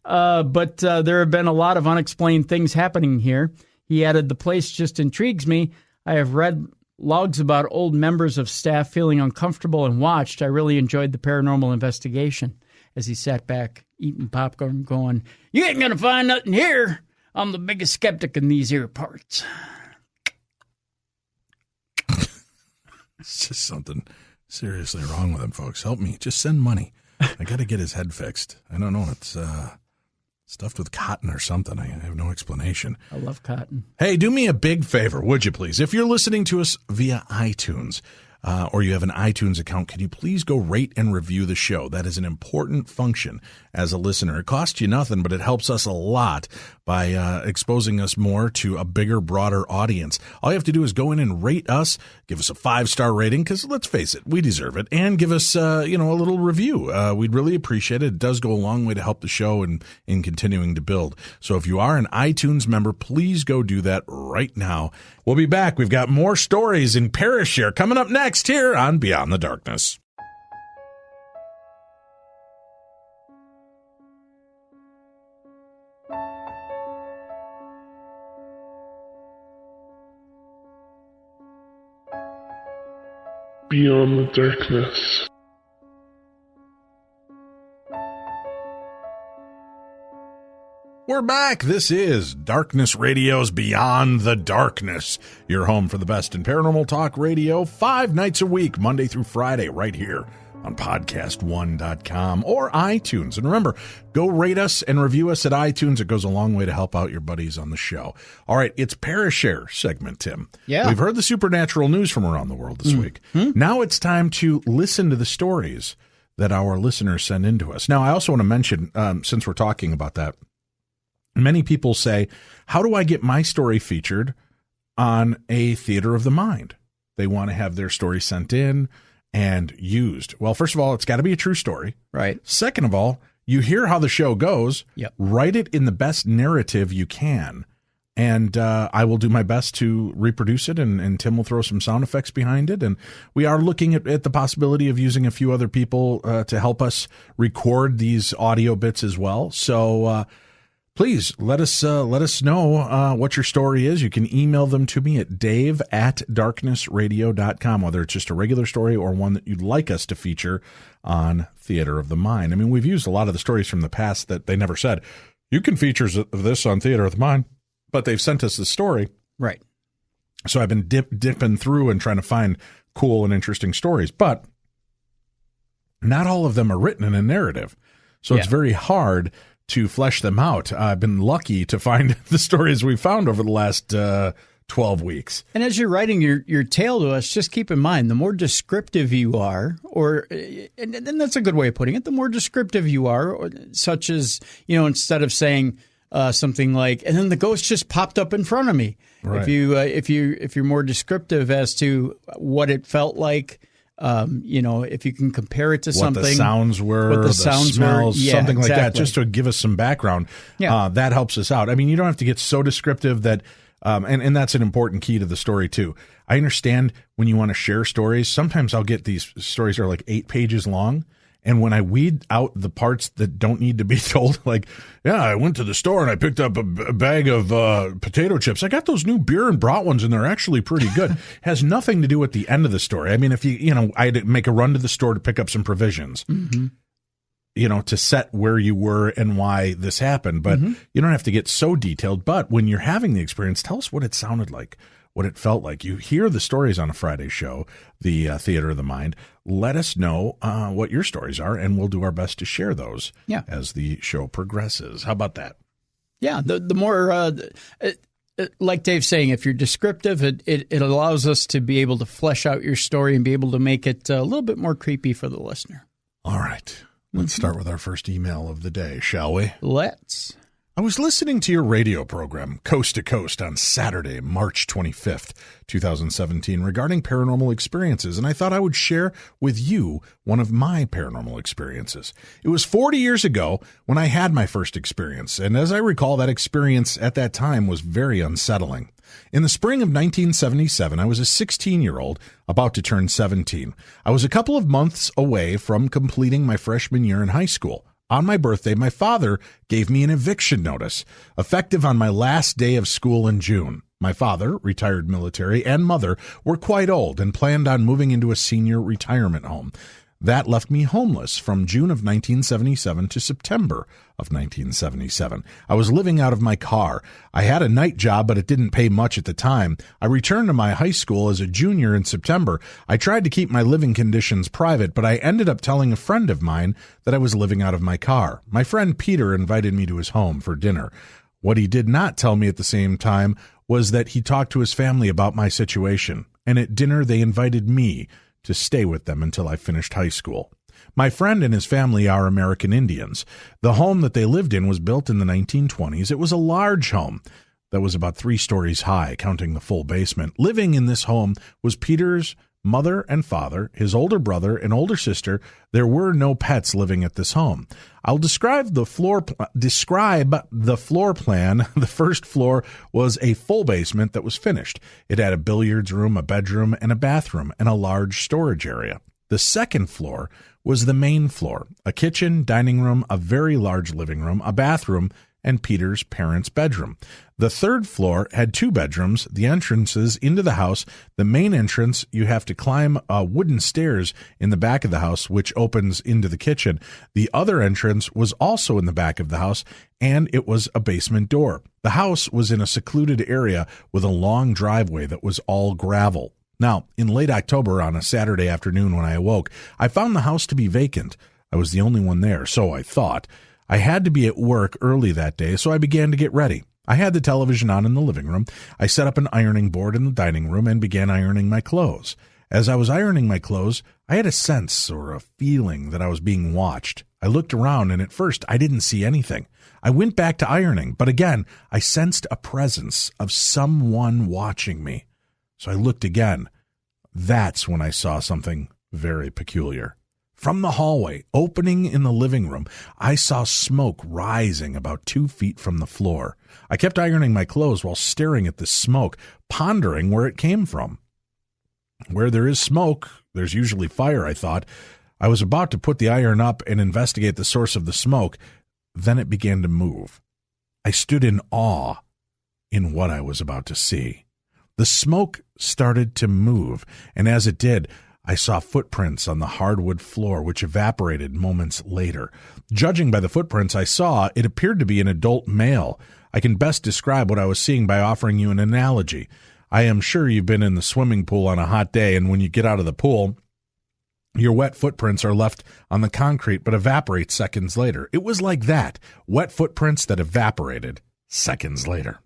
But there have been a lot of unexplained things happening here. He added, "The place just intrigues me. I have read logs about old members of staff feeling uncomfortable and watched. I really enjoyed the paranormal investigation." As he sat back eating popcorn going, "You ain't going to find nothing here. I'm the biggest skeptic in these here parts." It's just something seriously wrong with him, folks. Help me. Just send money. I got to get his head fixed. I don't know. It's stuffed with cotton or something. I have no explanation. I love cotton. Hey, do me a big favor, would you please? If you're listening to us via iTunes, or you have an iTunes account, can you please go rate and review the show? That is an important function as a listener. It costs you nothing, but it helps us a lot by exposing us more to a bigger, broader audience. All you have to do is go in and rate us, give us a 5-star rating, because let's face it, we deserve it, and give us a little review. We'd really appreciate it. It does go a long way to help the show and in continuing to build. So if you are an iTunes member, please go do that right now. We'll be back. We've got more stories in Parashare coming up next here on Beyond the Darkness. Beyond the Darkness. We're back. This is Darkness Radio's Beyond the Darkness, your home for the best in paranormal talk radio 5 nights a week, Monday through Friday, right here on podcast1.com or iTunes. And remember, go rate us and review us at iTunes. It goes a long way to help out your buddies on the show. All right, it's Parashare segment, Tim. Yeah. We've heard the supernatural news from around the world this week. Now it's time to listen to the stories that our listeners send in to us. Now, I also want to mention, since we're talking about that, many people say, how do I get my story featured on a Theater of the Mind? They want to have their story sent in and used. Well, first of all, it's got to be a true story. Right. Second of all, you hear how the show goes. Yep. Write it in the best narrative you can. And I will do my best to reproduce it, and Tim will throw some sound effects behind it. And we are looking at the possibility of using a few other people to help us record these audio bits as well. So please let us know what your story is. You can email them to me at dave@darknessradio.com, whether it's just a regular story or one that you'd like us to feature on Theater of the Mind. I mean, we've used a lot of the stories from the past that they never said, you can feature this on Theater of the Mind, but they've sent us the story. Right. So I've been dipping through and trying to find cool and interesting stories, but not all of them are written in a narrative. So it's very hard to flesh them out. I've been lucky to find the stories we've found over the last 12 weeks. And as you're writing your tale to us, just keep in mind, the more descriptive you are, and that's a good way of putting it, the more descriptive you are, such as, instead of saying something like, and then the ghost just popped up in front of me. Right. If you're more descriptive as to what it felt like, if you can compare it to something, what the sounds were, what the smells, something like that, just to give us some background. Yeah. That helps us out. I mean, you don't have to get so descriptive that, and that's an important key to the story too. I understand when you want to share stories, sometimes I'll get these stories that are like 8 pages long. And when I weed out the parts that don't need to be told, like, I went to the store and I picked up a bag of potato chips. I got those new beer and brat ones, and they're actually pretty good. Has nothing to do with the end of the story. I mean, if I had to make a run to the store to pick up some provisions, to set where you were and why this happened. But you don't have to get so detailed. But when you're having the experience, tell us what it sounded like, what it felt like. You hear the stories on a Friday show, the Theater of the Mind. Let us know what your stories are, and we'll do our best to share those as the show progresses. How about that? Yeah, the more, like Dave's saying, if you're descriptive, it allows us to be able to flesh out your story and be able to make it a little bit more creepy for the listener. All right. Let's start with our first email of the day, shall we? Let's. I was listening to your radio program, Coast to Coast, on Saturday, March 25th, 2017, regarding paranormal experiences, and I thought I would share with you one of my paranormal experiences. It was 40 years ago when I had my first experience, and as I recall, that experience at that time was very unsettling. In the spring of 1977, I was a 16-year-old about to turn 17. I was a couple of months away from completing my freshman year in high school. On my birthday, my father gave me an eviction notice, effective on my last day of school in June. My father, retired military, and mother were quite old and planned on moving into a senior retirement home. That left me homeless from June of 1977 to September of 1977. I was living out of my car. I had a night job, but it didn't pay much at the time. I returned to my high school as a junior in September. I tried to keep my living conditions private, but I ended up telling a friend of mine that I was living out of my car. My friend Peter invited me to his home for dinner. What he did not tell me at the same time was that he talked to his family about my situation, and at dinner they invited me to stay with them until I finished high school. My friend and his family are American Indians. The home that they lived in was built in the 1920s. It was a large home that was about 3 stories high, counting the full basement. Living in this home was Peter's mother and father, his older brother and older sister. There were no pets living at this home. I'll describe the floor plan. The first floor was a full basement that was finished. It had a billiards room, a bedroom, and a bathroom, and a large storage area. The second floor was the main floor, a kitchen, dining room, a very large living room, a bathroom, and Peter's parents' bedroom. The third floor had 2 bedrooms, the entrances into the house. The main entrance, you have to climb wooden stairs in the back of the house, which opens into the kitchen. The other entrance was also in the back of the house, and it was a basement door. The house was in a secluded area with a long driveway that was all gravel. Now, in late October, on a Saturday afternoon when I awoke, I found the house to be vacant. I was the only one there, so I thought. I had to be at work early that day, so I began to get ready. I had the television on in the living room. I set up an ironing board in the dining room and began ironing my clothes. As I was ironing my clothes, I had a sense or a feeling that I was being watched. I looked around, and at first I didn't see anything. I went back to ironing, but again, I sensed a presence of someone watching me. So I looked again. That's when I saw something very peculiar. From the hallway, opening in the living room, I saw smoke rising about 2 feet from the floor. I kept ironing my clothes while staring at the smoke, pondering where it came from. Where there is smoke, there's usually fire, I thought. I was about to put the iron up and investigate the source of the smoke. Then it began to move. I stood in awe in what I was about to see. The smoke started to move, and as it did, I saw footprints on the hardwood floor, which evaporated moments later. Judging by the footprints I saw, it appeared to be an adult male. I can best describe what I was seeing by offering you an analogy. I am sure you've been in the swimming pool on a hot day, and when you get out of the pool, your wet footprints are left on the concrete but evaporate seconds later. It was like that, wet footprints that evaporated seconds later.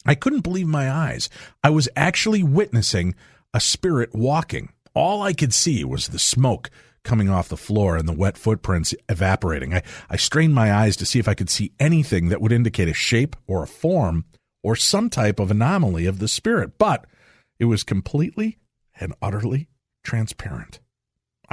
I couldn't believe my eyes. I was actually witnessing a spirit walking. All I could see was the smoke coming off the floor and the wet footprints evaporating. I strained my eyes to see if I could see anything that would indicate a shape or a form or some type of anomaly of the spirit, but it was completely and utterly transparent.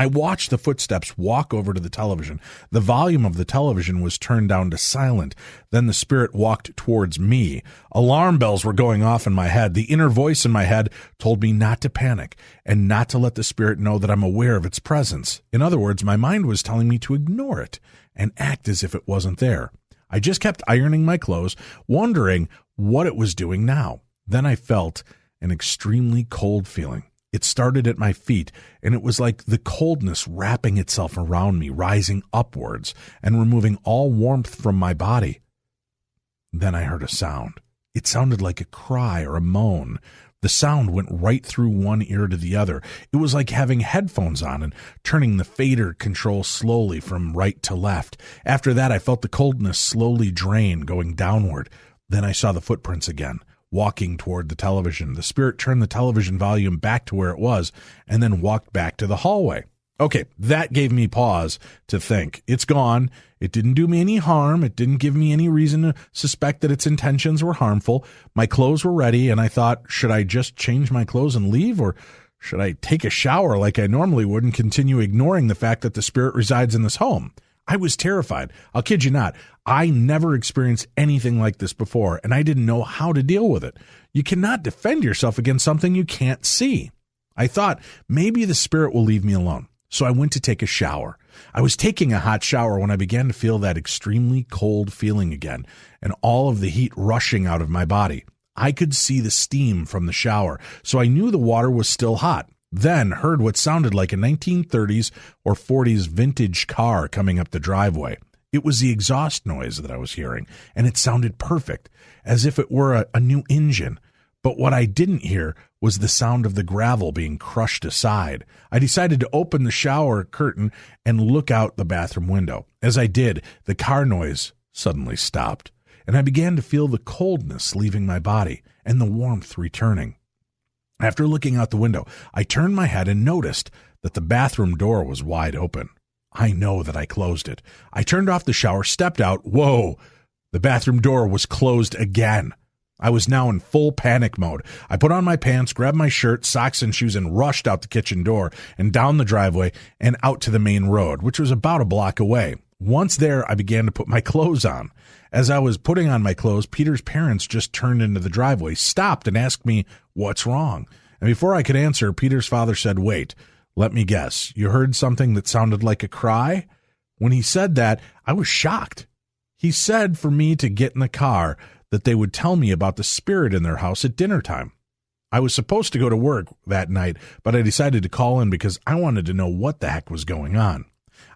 I watched the footsteps walk over to the television. The volume of the television was turned down to silent. Then the spirit walked towards me. Alarm bells were going off in my head. The inner voice in my head told me not to panic and not to let the spirit know that I'm aware of its presence. In other words, my mind was telling me to ignore it and act as if it wasn't there. I just kept ironing my clothes, wondering what it was doing now. Then I felt an extremely cold feeling. It started at my feet, and it was like the coldness wrapping itself around me, rising upwards and removing all warmth from my body. Then I heard a sound. It sounded like a cry or a moan. The sound went right through one ear to the other. It was like having headphones on and turning the fader control slowly from right to left. After that, I felt the coldness slowly drain, going downward. Then I saw the footprints again, walking toward the television. The spirit turned the television volume back to where it was and then walked back to the hallway. Okay, that gave me pause to think. It's gone. It didn't do me any harm. It didn't give me any reason to suspect that its intentions were harmful. My clothes were ready, and I thought, should I just change my clothes and leave, or should I take a shower like I normally would and continue ignoring the fact that the spirit resides in this home? I was terrified. I'll kid you not. I never experienced anything like this before, and I didn't know how to deal with it. You cannot defend yourself against something you can't see. I thought maybe the spirit will leave me alone, so I went to take a shower. I was taking a hot shower when I began to feel that extremely cold feeling again, and all of the heat rushing out of my body. I could see the steam from the shower, so I knew the water was still hot. Then heard what sounded like a 1930s or 40s vintage car coming up the driveway. It was the exhaust noise that I was hearing, and it sounded perfect, as if it were a new engine. But what I didn't hear was the sound of the gravel being crushed aside. I decided to open the shower curtain and look out the bathroom window. As I did, the car noise suddenly stopped, and I began to feel the coldness leaving my body and the warmth returning. After looking out the window, I turned my head and noticed that the bathroom door was wide open. I know that I closed it. I turned off the shower, stepped out. Whoa! The bathroom door was closed again. I was now in full panic mode. I put on my pants, grabbed my shirt, socks, and shoes, and rushed out the kitchen door and down the driveway and out to the main road, which was about a block away. Once there, I began to put my clothes on. As I was putting on my clothes, Peter's parents just turned into the driveway, stopped, and asked me, "What's wrong?" And before I could answer, Peter's father said, "Wait, let me guess. You heard something that sounded like a cry?" When he said that, I was shocked. He said for me to get in the car, that they would tell me about the spirit in their house at dinner time. I was supposed to go to work that night, but I decided to call in because I wanted to know what the heck was going on.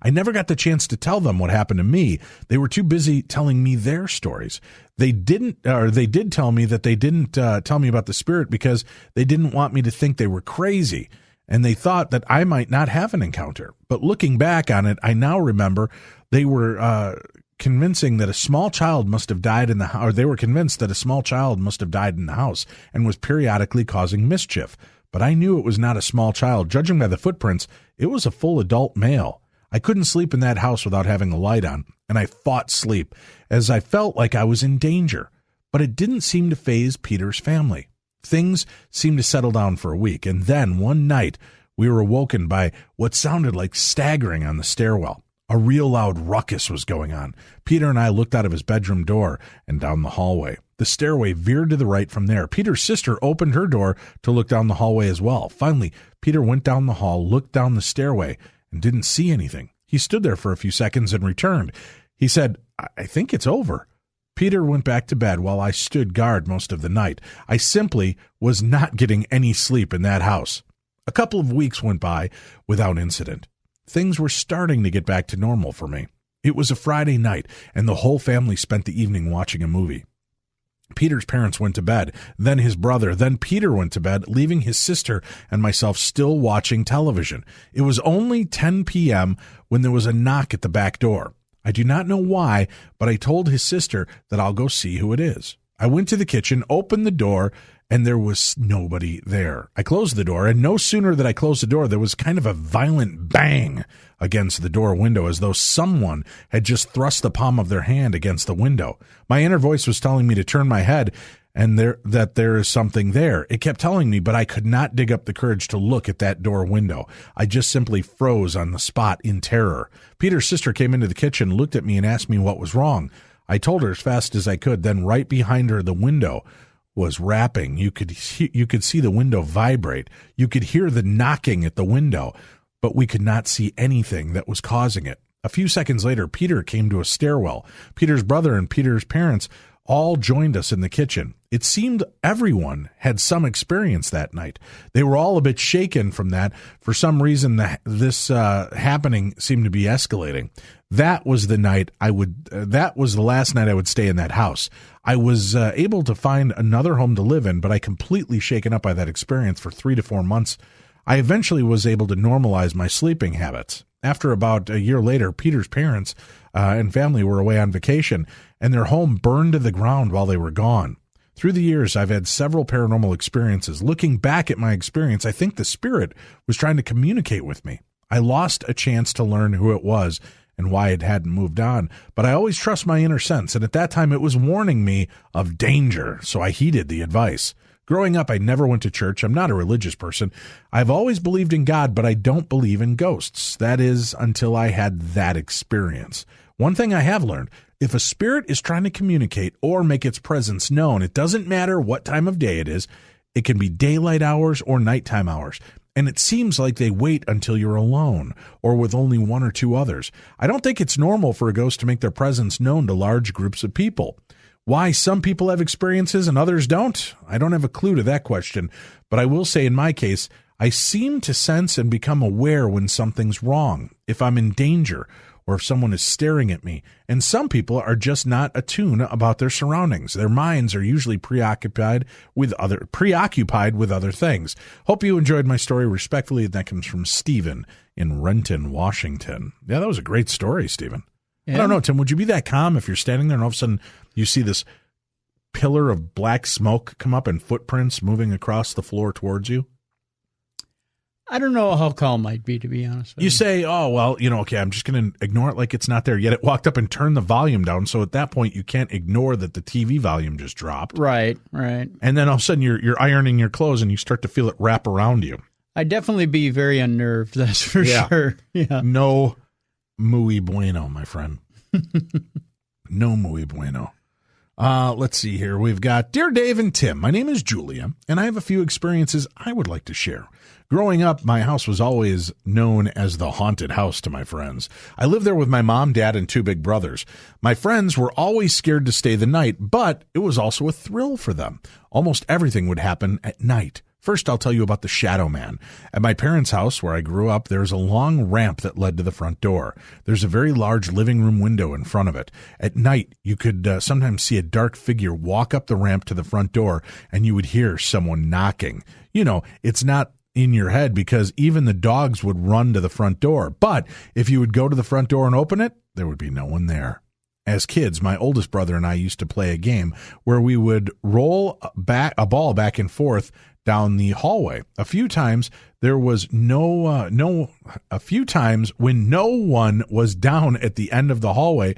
I never got the chance to tell them what happened to me. They were too busy telling me their stories. They did tell me that they didn't tell me about the spirit because they didn't want me to think they were crazy, and they thought that I might not have an encounter. But looking back on it, I now remember they were convincing that a small child must have died in the house, or they were convinced that a small child must have died in the house and was periodically causing mischief. But I knew it was not a small child. Judging by the footprints, it was a full adult male. I couldn't sleep in that house without having a light on, and I fought sleep as I felt like I was in danger. But it didn't seem to faze Peter's family. Things seemed to settle down for a week, and then one night we were awoken by what sounded like staggering on the stairwell. A real loud ruckus was going on. Peter and I looked out of his bedroom door and down the hallway. The stairway veered to the right from there. Peter's sister opened her door to look down the hallway as well. Finally, Peter went down the hall, looked down the stairway, and didn't see anything. He stood there for a few seconds and returned. He said, "I think it's over." Peter went back to bed while I stood guard most of the night. I simply was not getting any sleep in that house. A couple of weeks went by without incident. Things were starting to get back to normal for me. It was a Friday night, and the whole family spent the evening watching a movie. Peter's parents went to bed, then his brother, then Peter went to bed, leaving his sister and myself still watching television. It was only 10 p.m. when there was a knock at the back door. I do not know why, but I told his sister that I'll go see who it is. I went to the kitchen, opened the door, and there was nobody there. I closed the door, and no sooner did I close the door, there was kind of a violent bang against the door window, as though someone had just thrust the palm of their hand against the window. My inner voice was telling me to turn my head and that there is something there. It kept telling me, but I could not dig up the courage to look at that door window. I just simply froze on the spot in terror. Peter's sister came into the kitchen, looked at me, and asked me what was wrong. I told her as fast as I could. Then right behind her, the window was rapping. You could see the window vibrate. You could hear the knocking at the window, but we could not see anything that was causing it. A few seconds later, Peter came to a stairwell. Peter's brother and Peter's parents all joined us in the kitchen. It seemed everyone had some experience that night. They were all a bit shaken from that. For some reason, this happening seemed to be escalating. That was the last night I would stay in that house. I was able to find another home to live in, but I completely shaken up by that experience for 3 to 4 months. I eventually was able to normalize my sleeping habits. After about a year later, Peter's parents and family were away on vacation, and their home burned to the ground while they were gone. Through the years, I've had several paranormal experiences. Looking back at my experience, I think the spirit was trying to communicate with me. I lost a chance to learn who it was and why it hadn't moved on, but I always trust my inner sense, and at that time it was warning me of danger, so I heeded the advice. Growing up, I never went to church. I'm not a religious person. I've always believed in God, but I don't believe in ghosts. That is, until I had that experience. One thing I have learned, if a spirit is trying to communicate or make its presence known, it doesn't matter what time of day it is. It can be daylight hours or nighttime hours. And it seems like they wait until you're alone or with only one or two others. I don't think it's normal for a ghost to make their presence known to large groups of people. Why some people have experiences and others don't, I don't have a clue to that question. But I will say in my case, I seem to sense and become aware when something's wrong, if I'm in danger, or if someone is staring at me. And some people are just not attuned about their surroundings. Their minds are usually preoccupied with other things. Hope you enjoyed my story. Respectfully, that comes from Stephen in Renton, Washington. Yeah, that was a great story, Stephen. Yeah. I don't know, Tim, would you be that calm if you're standing there and all of a sudden you see this pillar of black smoke come up and footprints moving across the floor towards you? I don't know how calm I'd be, to be honest with you. You say, oh, well, okay, I'm just going to ignore it like it's not there. Yet it walked up and turned the volume down. So at that point, you can't ignore that the TV volume just dropped. Right. And then all of a sudden, you're ironing your clothes and you start to feel it wrap around you. I'd definitely be very unnerved, that's for sure. Yeah. No muy bueno, my friend. No muy bueno. Let's see here. We've got, Dear Dave and Tim, my name is Julia, and I have a few experiences I would like to share. Growing up, my house was always known as the haunted house to my friends. I lived there with my mom, dad, and two big brothers. My friends were always scared to stay the night, but it was also a thrill for them. Almost everything would happen at night. First, I'll tell you about the Shadow Man. At my parents' house, where I grew up, there's a long ramp that led to the front door. There's a very large living room window in front of it. At night, you could sometimes see a dark figure walk up the ramp to the front door, and you would hear someone knocking. It's not in your head because even the dogs would run to the front door. But if you would go to the front door and open it, there would be no one there. As kids, my oldest brother and I used to play a game where we would roll a ball back and forth down the hallway. A few times when no one was down at the end of the hallway,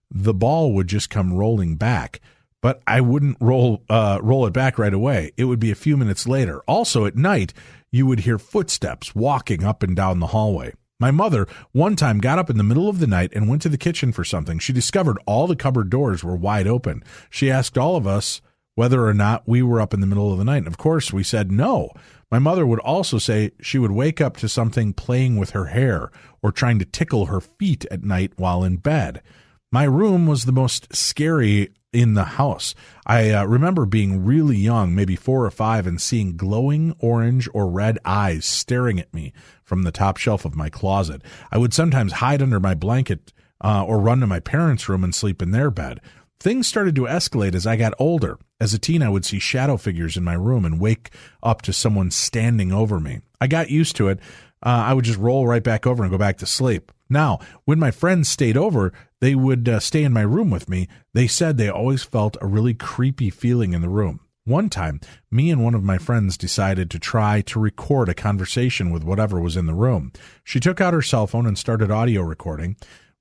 the ball would just come rolling back. But I wouldn't roll it back right away. It would be a few minutes later. Also at night, you would hear footsteps walking up and down the hallway. My mother one time got up in the middle of the night and went to the kitchen for something. She discovered all the cupboard doors were wide open. She asked all of us whether or not we were up in the middle of the night. And of course, we said no. My mother would also say she would wake up to something playing with her hair or trying to tickle her feet at night while in bed. My room was the most scary in the house. I remember being really young, maybe 4 or 5, and seeing glowing orange or red eyes staring at me from the top shelf of my closet. I would sometimes hide under my blanket or run to my parents' room and sleep in their bed. Things started to escalate as I got older. As a teen, I would see shadow figures in my room and wake up to someone standing over me. I got used to it. I would just roll right back over and go back to sleep. Now, when my friends stayed over, they would stay in my room with me. They said they always felt a really creepy feeling in the room. One time, me and one of my friends decided to try to record a conversation with whatever was in the room. She took out her cell phone and started audio recording.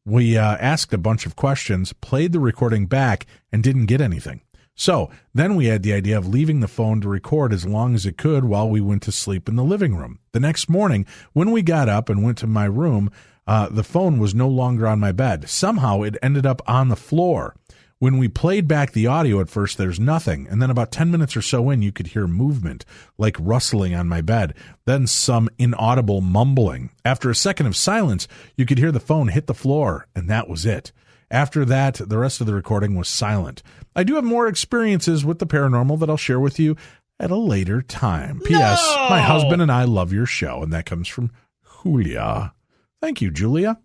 We asked a bunch of questions, played the recording back, and didn't get anything. So then we had the idea of leaving the phone to record as long as it could while we went to sleep in the living room. The next morning, when we got up and went to my room, the phone was no longer on my bed. Somehow it ended up on the floor. When we played back the audio at first, there's nothing. And then about 10 minutes or so in, you could hear movement, like rustling on my bed. Then some inaudible mumbling. After a second of silence, you could hear the phone hit the floor, and that was it. After that, the rest of the recording was silent. I do have more experiences with the paranormal that I'll share with you at a later time. P.S. My husband and I love your show, and that comes from Julia. Thank you, Julia.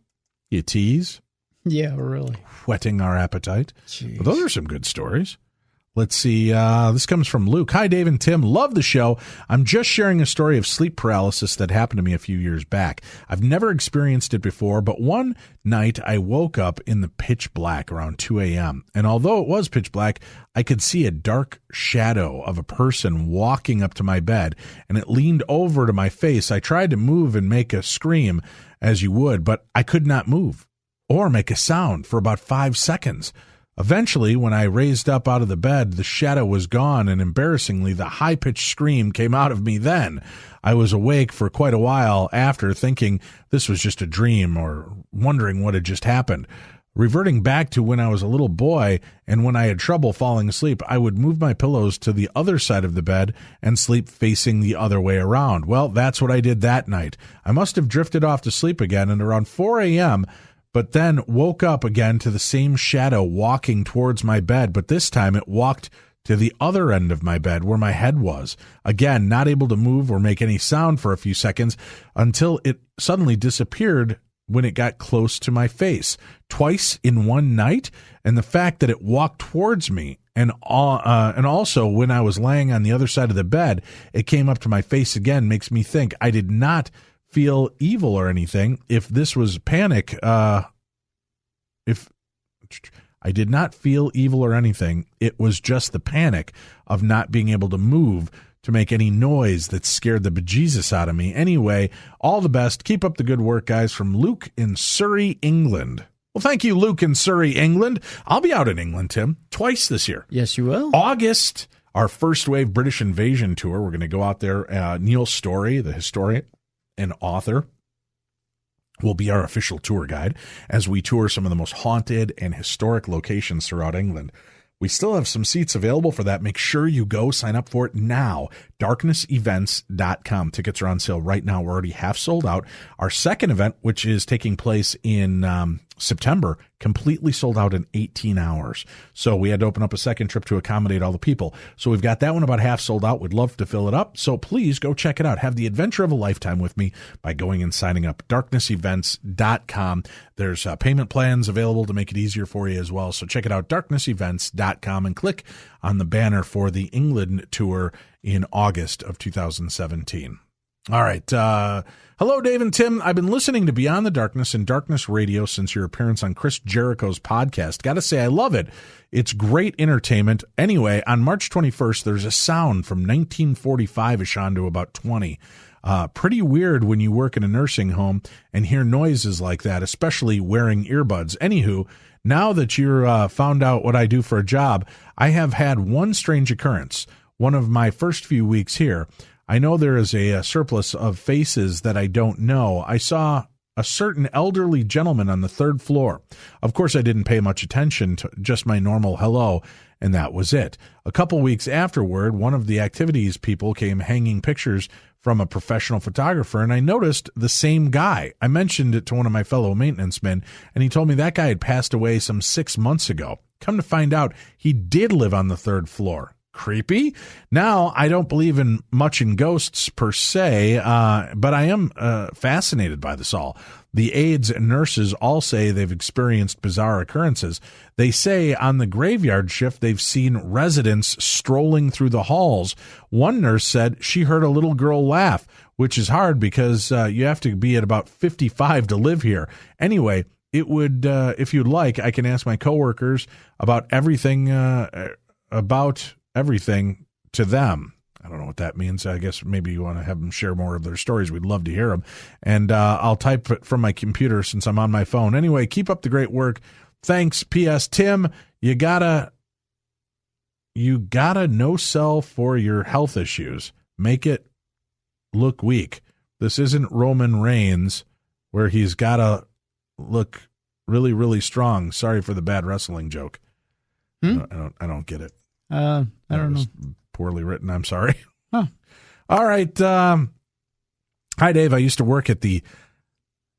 You tease. Yeah, really. Whetting our appetite. Jeez. Well, those are some good stories. Let's see. This comes from Luke. Hi, Dave and Tim. Love the show. I'm just sharing a story of sleep paralysis that happened to me a few years back. I've never experienced it before, but one night I woke up in the pitch black around 2 a.m. And although it was pitch black, I could see a dark shadow of a person walking up to my bed, and it leaned over to my face. I tried to move and make a scream, as you would, but I could not move or make a sound for about 5 seconds. Eventually, when I raised up out of the bed, the shadow was gone, and embarrassingly, the high-pitched scream came out of me then. I was awake for quite a while after, thinking this was just a dream or wondering what had just happened. Reverting back to when I was a little boy and when I had trouble falling asleep, I would move my pillows to the other side of the bed and sleep facing the other way around. Well, that's what I did that night. I must have drifted off to sleep again, and around 4 a.m., but then woke up again to the same shadow walking towards my bed, but this time it walked to the other end of my bed where my head was. Again, not able to move or make any sound for a few seconds until it suddenly disappeared when it got close to my face. Twice in one night, and the fact that it walked towards me and also when I was laying on the other side of the bed, it came up to my face again makes me think I did not feel evil or anything. If this was panic, if I did not feel evil or anything, it was just the panic of not being able to move to make any noise that scared the bejesus out of me. Anyway, all the best. Keep up the good work, guys. From Luke in Surrey, England. Well, thank you, Luke in Surrey, England. I'll be out in England, Tim, twice this year. Yes, you will. August, our first wave British invasion tour. We're going to go out there. Neil Story, the historian and author, will be our official tour guide as we tour some of the most haunted and historic locations throughout England. We still have some seats available for that. Make sure you go sign up for it now. darknessevents.com. Tickets are on sale right now. We're already half sold out. Our second event, which is taking place in September, completely sold out in 18 hours. So we had to open up a second trip to accommodate all the people. So we've got that one about half sold out. We'd love to fill it up. So please go check it out. Have the adventure of a lifetime with me by going and signing up. darknessevents.com. There's payment plans available to make it easier for you as well. So check it out, darknessevents.com, and click on the banner for the England tour in August of 2017. All right. Hello, Dave and Tim. I've been listening to Beyond the Darkness and Darkness Radio since your appearance on Chris Jericho's podcast. Got to say, I love it. It's great entertainment. Anyway, on March 21st, there's a sound from 1945-ish on to about 20. Pretty weird when you work in a nursing home and hear noises like that, especially wearing earbuds. Anywho, now that you're found out what I do for a job, I have had one strange occurrence. One of my first few weeks here, I know there is a surplus of faces that I don't know. I saw a certain elderly gentleman on the third floor. Of course, I didn't pay much attention to just my normal hello, and that was it. A couple weeks afterward, one of the activities people came hanging pictures from a professional photographer, and I noticed the same guy. I mentioned it to one of my fellow maintenance men, and he told me that guy had passed away some 6 months ago. Come to find out, he did live on the third floor. Creepy. Now, I don't believe in much in ghosts per se, but I am fascinated by this all. The aides and nurses all say they've experienced bizarre occurrences. They say on the graveyard shift, they've seen residents strolling through the halls. One nurse said she heard a little girl laugh, which is hard because you have to be at about 55 to live here. Anyway, it would, if you'd like, I can ask my coworkers about everything to them. I don't know what that means. I guess maybe you want to have them share more of their stories. We'd love to hear them. And I'll type it from my computer since I'm on my phone. Anyway, keep up the great work. Thanks. P.S. Tim, you gotta no sell for your health issues. Make it look weak. This isn't Roman Reigns where he's gotta look really, really strong. Sorry for the bad wrestling joke. I don't get it. I don't know. Poorly written. I'm sorry. Huh. All right. Hi, Dave. I used to work at the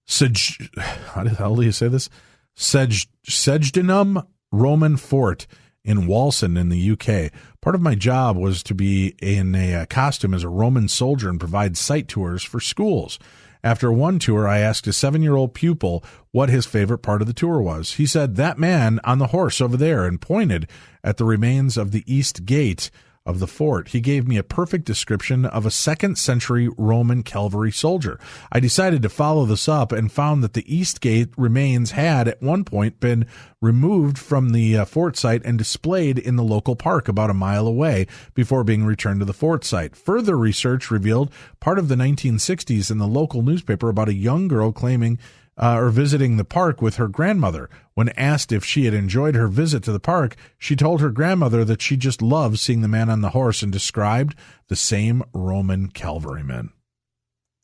how the hell do you say this? Sejdenum Roman Fort in Walson in the UK. Part of my job was to be in a costume as a Roman soldier and provide site tours for schools. After one tour, I asked a 7-year-old pupil what his favorite part of the tour was. He said, "That man on the horse over there," and pointed at the remains of the east gate of the fort. He gave me a perfect description of a 2nd century Roman cavalry soldier. I decided to follow this up and found that the east gate remains had at one point been removed from the fort site and displayed in the local park about a mile away before being returned to the fort site. Further research revealed part of the 1960s in the local newspaper about a young girl claiming or visiting the park with her grandmother. When asked if she had enjoyed her visit to the park, she told her grandmother that she just loved seeing the man on the horse and described the same Roman cavalryman.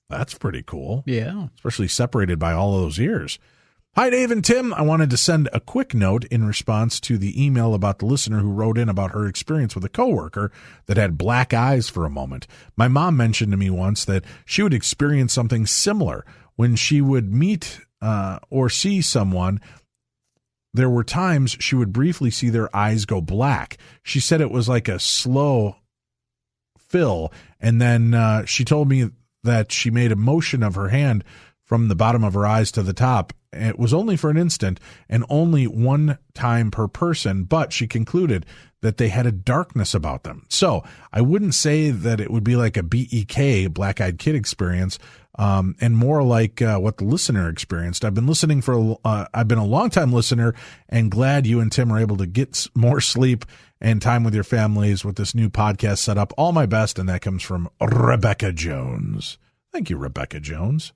That's pretty cool. Yeah. Especially separated by all of those years. Hi, Dave and Tim. I wanted to send a quick note in response to the email about the listener who wrote in about her experience with a coworker that had black eyes for a moment. My mom mentioned to me once that she would experience something similar when she would meet or see someone. There were times she would briefly see their eyes go black. She said it was like a slow fill, and then she told me that she made a motion of her hand from the bottom of her eyes to the top. It was only for an instant and only one time per person, but she concluded that they had a darkness about them. So I wouldn't say that it would be like a BEK, black-eyed kid experience, and more like what the listener experienced. I've been a long-time listener and glad you and Tim are able to get more sleep and time with your families with this new podcast setup. All my best, and that comes from Rebecca Jones. Thank you, Rebecca Jones.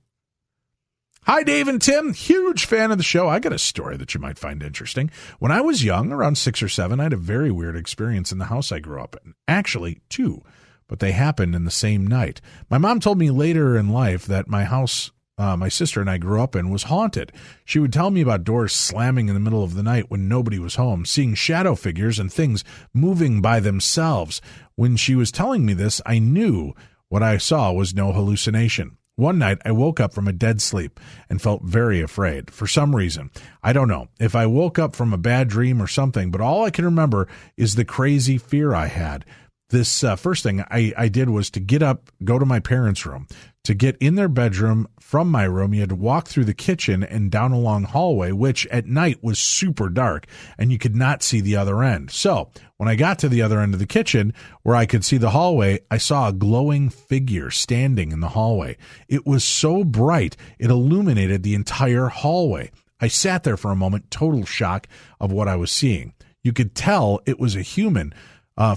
Hi, Dave and Tim. Huge fan of the show. I got a story that you might find interesting. When I was young, around 6 or 7, I had a very weird experience in the house I grew up in. Actually, 2, but they happened in the same night. My mom told me later in life that my house my sister and I grew up in was haunted. She would tell me about doors slamming in the middle of the night when nobody was home, seeing shadow figures and things moving by themselves. When she was telling me this, I knew what I saw was no hallucination. One night, I woke up from a dead sleep and felt very afraid. For some reason, I don't know if I woke up from a bad dream or something, but all I can remember is the crazy fear I had. This first thing I did was to get up, go to my parents' room. To get in their bedroom from my room, you had to walk through the kitchen and down a long hallway, which at night was super dark, and you could not see the other end. So when I got to the other end of the kitchen, where I could see the hallway, I saw a glowing figure standing in the hallway. It was so bright, it illuminated the entire hallway. I sat there for a moment, total shock of what I was seeing. You could tell it was a human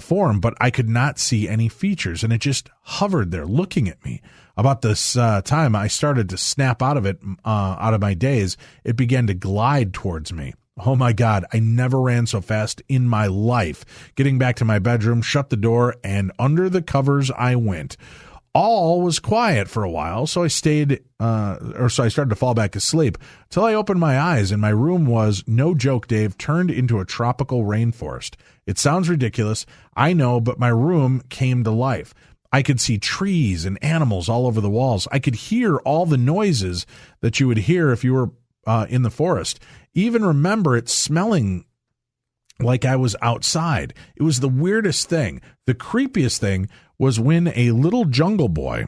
form, but I could not see any features, and it just hovered there looking at me. About this time, I started to snap out of it, out of my daze. It began to glide towards me. Oh my God, I never ran so fast in my life. Getting back to my bedroom, shut the door, and under the covers I went. All was quiet for a while, so I started to fall back asleep till I opened my eyes, and my room was, no joke, Dave, turned into a tropical rainforest. It sounds ridiculous, I know, but my room came to life. I could see trees and animals all over the walls. I could hear all the noises that you would hear if you were in the forest. Even remember it smelling like I was outside. It was the weirdest thing. The creepiest thing was when a little jungle boy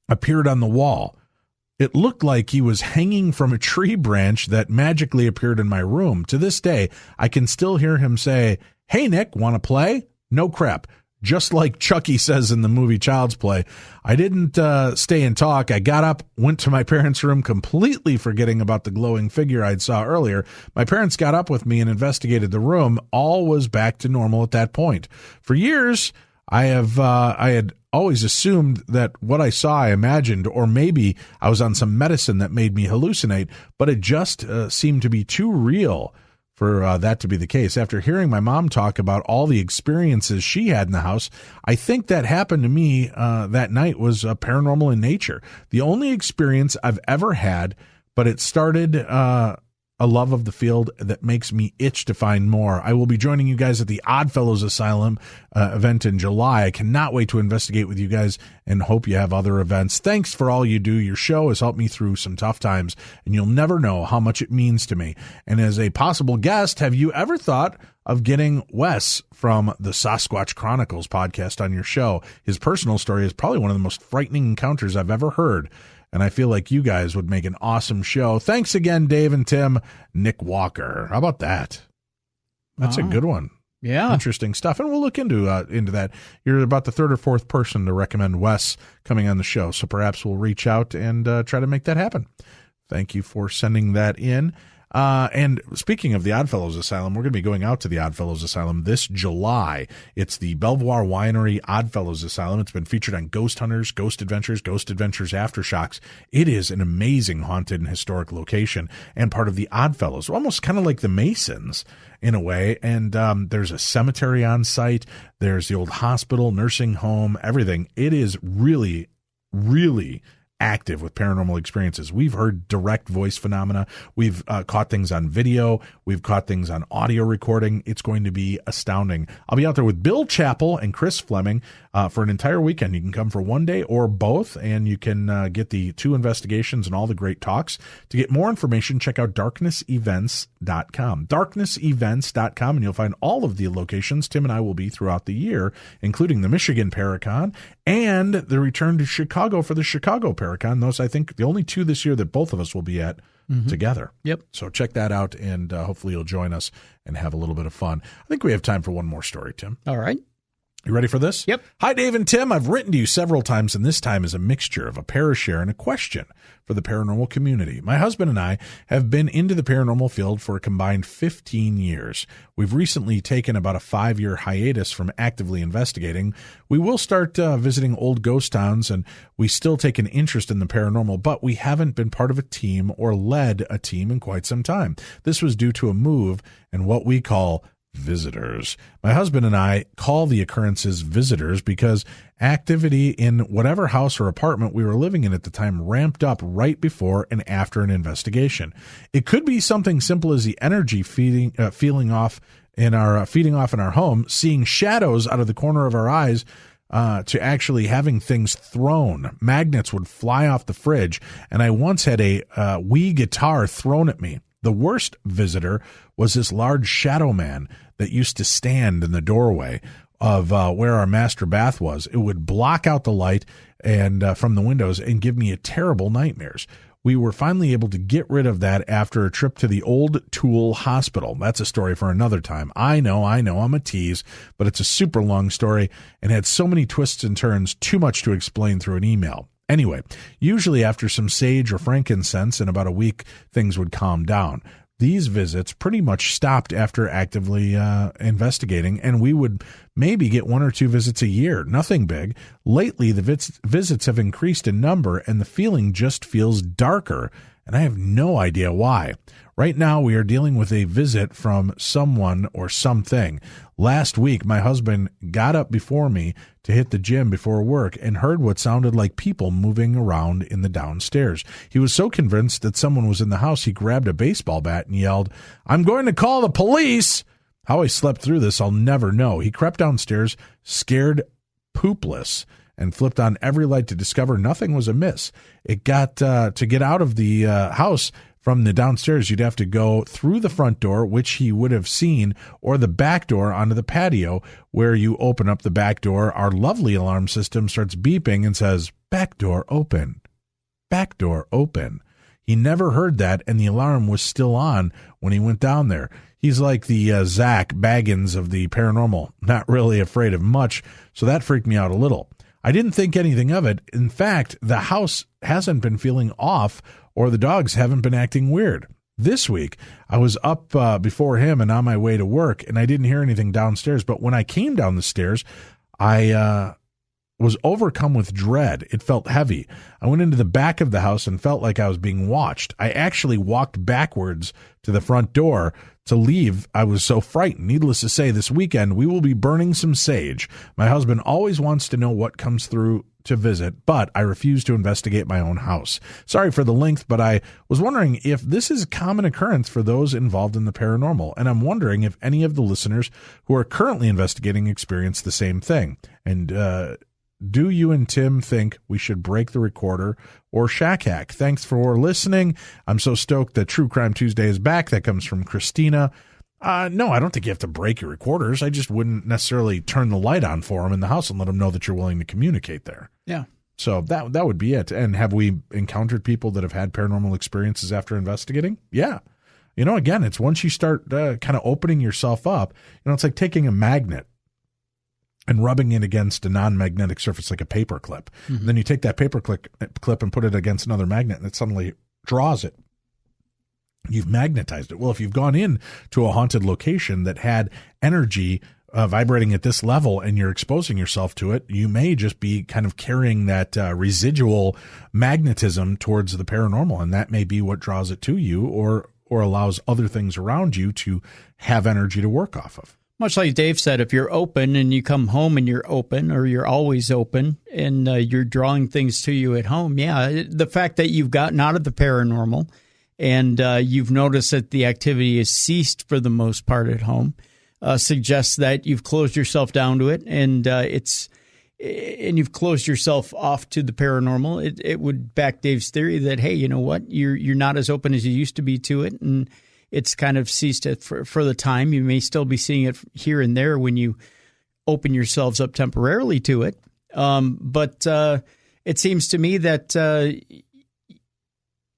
appeared on the wall. It looked like he was hanging from a tree branch that magically appeared in my room. To this day, I can still hear him say, "Hey, Nick, want to play?" No crap. Just like Chucky says in the movie Child's Play. I didn't stay and talk. I got up, went to my parents' room, completely forgetting about the glowing figure I'd saw earlier. My parents got up with me and investigated the room. All was back to normal at that point. For years, I had always assumed that what I saw I imagined, or maybe I was on some medicine that made me hallucinate, but it just seemed to be too real for that to be the case. After hearing my mom talk about all the experiences she had in the house, I think that happened to me that night was paranormal in nature. The only experience I've ever had, but it started a love of the field that makes me itch to find more. I will be joining you guys at the Oddfellows Asylum event in July. I cannot wait to investigate with you guys and hope you have other events. Thanks for all you do. Your show has helped me through some tough times, and you'll never know how much it means to me. And as a possible guest, have you ever thought of getting Wes from the Sasquatch Chronicles podcast on your show? His personal story is probably one of the most frightening encounters I've ever heard. and I feel like you guys would make an awesome show. Thanks again, Dave and Tim. Nick Walker. How about that? That's a good one. Yeah. Interesting stuff. And we'll look into that. You're about the third or fourth person to recommend Wes coming on the show, so perhaps we'll reach out and try to make that happen. Thank you for sending that in. And speaking of the Oddfellows Asylum, we're going to be going out to the Oddfellows Asylum this July. It's the Belvoir Winery Oddfellows Asylum. It's been featured on Ghost Hunters, Ghost Adventures Aftershocks. It is an amazing haunted and historic location and part of the Oddfellows, almost kind of like the Masons in a way. And there's a cemetery on site. There's the old hospital, nursing home, everything. It is really, really active with paranormal experiences. We've heard direct voice phenomena. We've caught things on video. We've caught things on audio recording. It's going to be astounding. I'll be out there with Bill Chappell and Chris Fleming for an entire weekend. You can come for one day or both, and you can get the 2 investigations and all the great talks. To get more information, check out darknessevents.com. Darknessevents.com, and you'll find all of the locations Tim and I will be throughout the year, including the Michigan Paracon and the return to Chicago for the Chicago Paracon. Those, I think, the only 2 this year that both of us will be at together. Yep. So check that out, and hopefully you'll join us and have a little bit of fun. I think we have time for one more story, Tim. All right. You ready for this? Yep. Hi, Dave and Tim. I've written to you several times, and this time is a mixture of a parashare and a question for the paranormal community. My husband and I have been into the paranormal field for a combined 15 years. We've recently taken about a 5-year hiatus from actively investigating. We will start visiting old ghost towns, and we still take an interest in the paranormal, but we haven't been part of a team or led a team in quite some time. This was due to a move and what we call visitors. My husband and I call the occurrences visitors because activity in whatever house or apartment we were living in at the time ramped up right before and after an investigation. It could be something simple as the energy feeding off in our home, seeing shadows out of the corner of our eyes, to actually having things thrown. Magnets would fly off the fridge, and I once had a Wii guitar thrown at me. The worst visitor was this large shadow man that used to stand in the doorway of where our master bath was. It would block out the light and from the windows and give me terrible nightmares. We were finally able to get rid of that after a trip to the Old Tool Hospital. That's a story for another time. I know, I'm a tease, but it's a super long story and had so many twists and turns, too much to explain through an email. Anyway, usually after some sage or frankincense in about a week, things would calm down. These visits pretty much stopped after actively investigating, and we would maybe get 1 or 2 visits a year. Nothing big. Lately, the visits have increased in number, and the feeling just feels darker, and I have no idea why. Right now, we are dealing with a visit from someone or something. Last week, my husband got up before me to hit the gym before work and heard what sounded like people moving around in the downstairs. He was so convinced that someone was in the house, he grabbed a baseball bat and yelled, "I'm going to call the police!" How I slept through this, I'll never know. He crept downstairs, scared poopless, and flipped on every light to discover nothing was amiss. It got to get out of the house from the downstairs, you'd have to go through the front door, which he would have seen, or the back door onto the patio, where you open up the back door. Our lovely alarm system starts beeping and says, "Back door open, back door open." He never heard that, and the alarm was still on when he went down there. He's like the Zach Baggins of the paranormal, not really afraid of much, so that freaked me out a little. I didn't think anything of it. In fact, the house hasn't been feeling off, or the dogs haven't been acting weird. This week, I was up before him and on my way to work, and I didn't hear anything downstairs. But when I came down the stairs, I was overcome with dread. It felt heavy. I went into the back of the house and felt like I was being watched. I actually walked backwards to the front door to leave. I was so frightened. Needless to say, this weekend we will be burning some sage. My husband always wants to know what comes through to visit, but I refuse to investigate my own house. Sorry for the length, but I was wondering if this is a common occurrence for those involved in the paranormal, and I'm wondering if any of the listeners who are currently investigating experience the same thing. And do you and Tim think we should break the recorder or shack hack? Thanks for listening. I'm so stoked that True Crime Tuesday is back. That comes from Christina. No, I don't think you have to break your recorders. I just wouldn't necessarily turn the light on for them in the house and let them know that you're willing to communicate there. Yeah. So that would be it. And have we encountered people that have had paranormal experiences after investigating? Yeah. Again, it's once you start kind of opening yourself up, it's like taking a magnet and rubbing it against a non-magnetic surface like a paper clip. Mm-hmm. Then you take that paper clip and put it against another magnet, and it suddenly draws it. You've magnetized it. Well, if you've gone in to a haunted location that had energy vibrating at this level and you're exposing yourself to it, you may just be kind of carrying that residual magnetism towards the paranormal, and that may be what draws it to you or allows other things around you to have energy to work off of. Much like Dave said, if you're open and you come home and you're open, or you're always open and you're drawing things to you at home, the fact that you've gotten out of the paranormal and you've noticed that the activity has ceased for the most part at home suggests that you've closed yourself down to it, and you've closed yourself off to the paranormal. It would back Dave's theory that, hey, you know what, you're not as open as you used to be to it, and it's kind of ceased for the time. You may still be seeing it here and there when you open yourselves up temporarily to it. But it seems to me that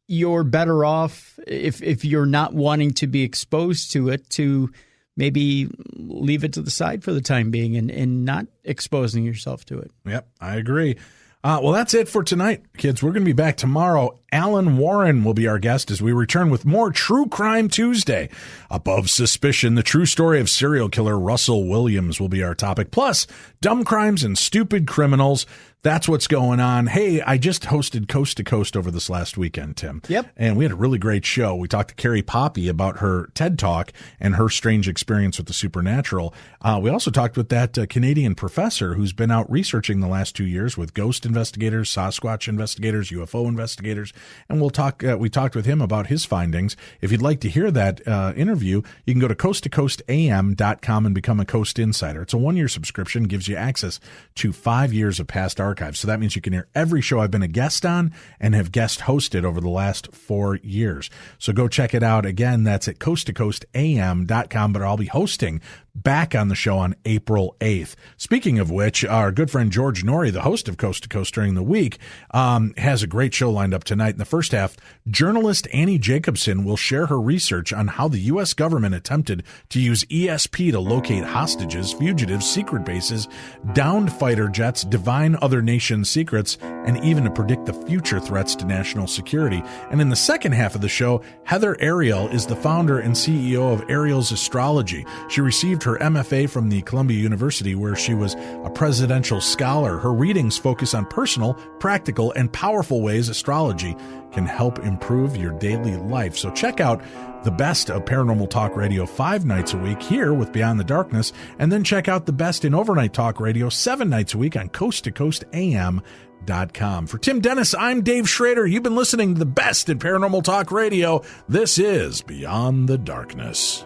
you're better off if you're not wanting to be exposed to it, to maybe leave it to the side for the time being and not exposing yourself to it. Yep, I agree. Well, that's it for tonight, kids. We're going to be back tomorrow. Alan Warren will be our guest as we return with more True Crime Tuesday. Above Suspicion, the true story of serial killer Russell Williams will be our topic. Plus, dumb crimes and stupid criminals. That's what's going on. Hey, I just hosted Coast to Coast over this last weekend, Tim. Yep. And we had a really great show. We talked to Carrie Poppy about her TED Talk and her strange experience with the supernatural. We also talked with that Canadian professor who's been out researching the last 2 years with ghost investigators, Sasquatch investigators, UFO investigators. And we talked with him about his findings. If you'd like to hear that interview, you can go to coasttocoastam.com and become a Coast Insider. It's a 1-year subscription, gives you access to 5 years of past archives. So that means you can hear every show I've been a guest on and have guest hosted over the last 4 years. So go check it out. Again, that's at coasttocoastam.com, but I'll be hosting back on the show on April 8th. Speaking of which, our good friend George Norrie, the host of Coast to Coast during the week, has a great show lined up tonight. In the first half, journalist Annie Jacobson will share her research on how the U.S. government attempted to use ESP to locate hostages, fugitives, secret bases, downed fighter jets, divine other nations' secrets, and even to predict the future threats to national security. And in the second half of the show, Heather Ariel is the founder and CEO of Ariel's Astrology. She received her MFA from the Columbia University, where she was a presidential scholar. Her readings focus on personal, practical, and powerful ways astrology can help improve your daily life. So check out the best of Paranormal Talk Radio 5 nights a week here with Beyond the Darkness, and then check out the best in Overnight Talk Radio 7 nights a week on coasttocoastam.com. For Tim Dennis, I'm Dave Schrader. You've been listening to the best in Paranormal Talk Radio. This is Beyond the Darkness.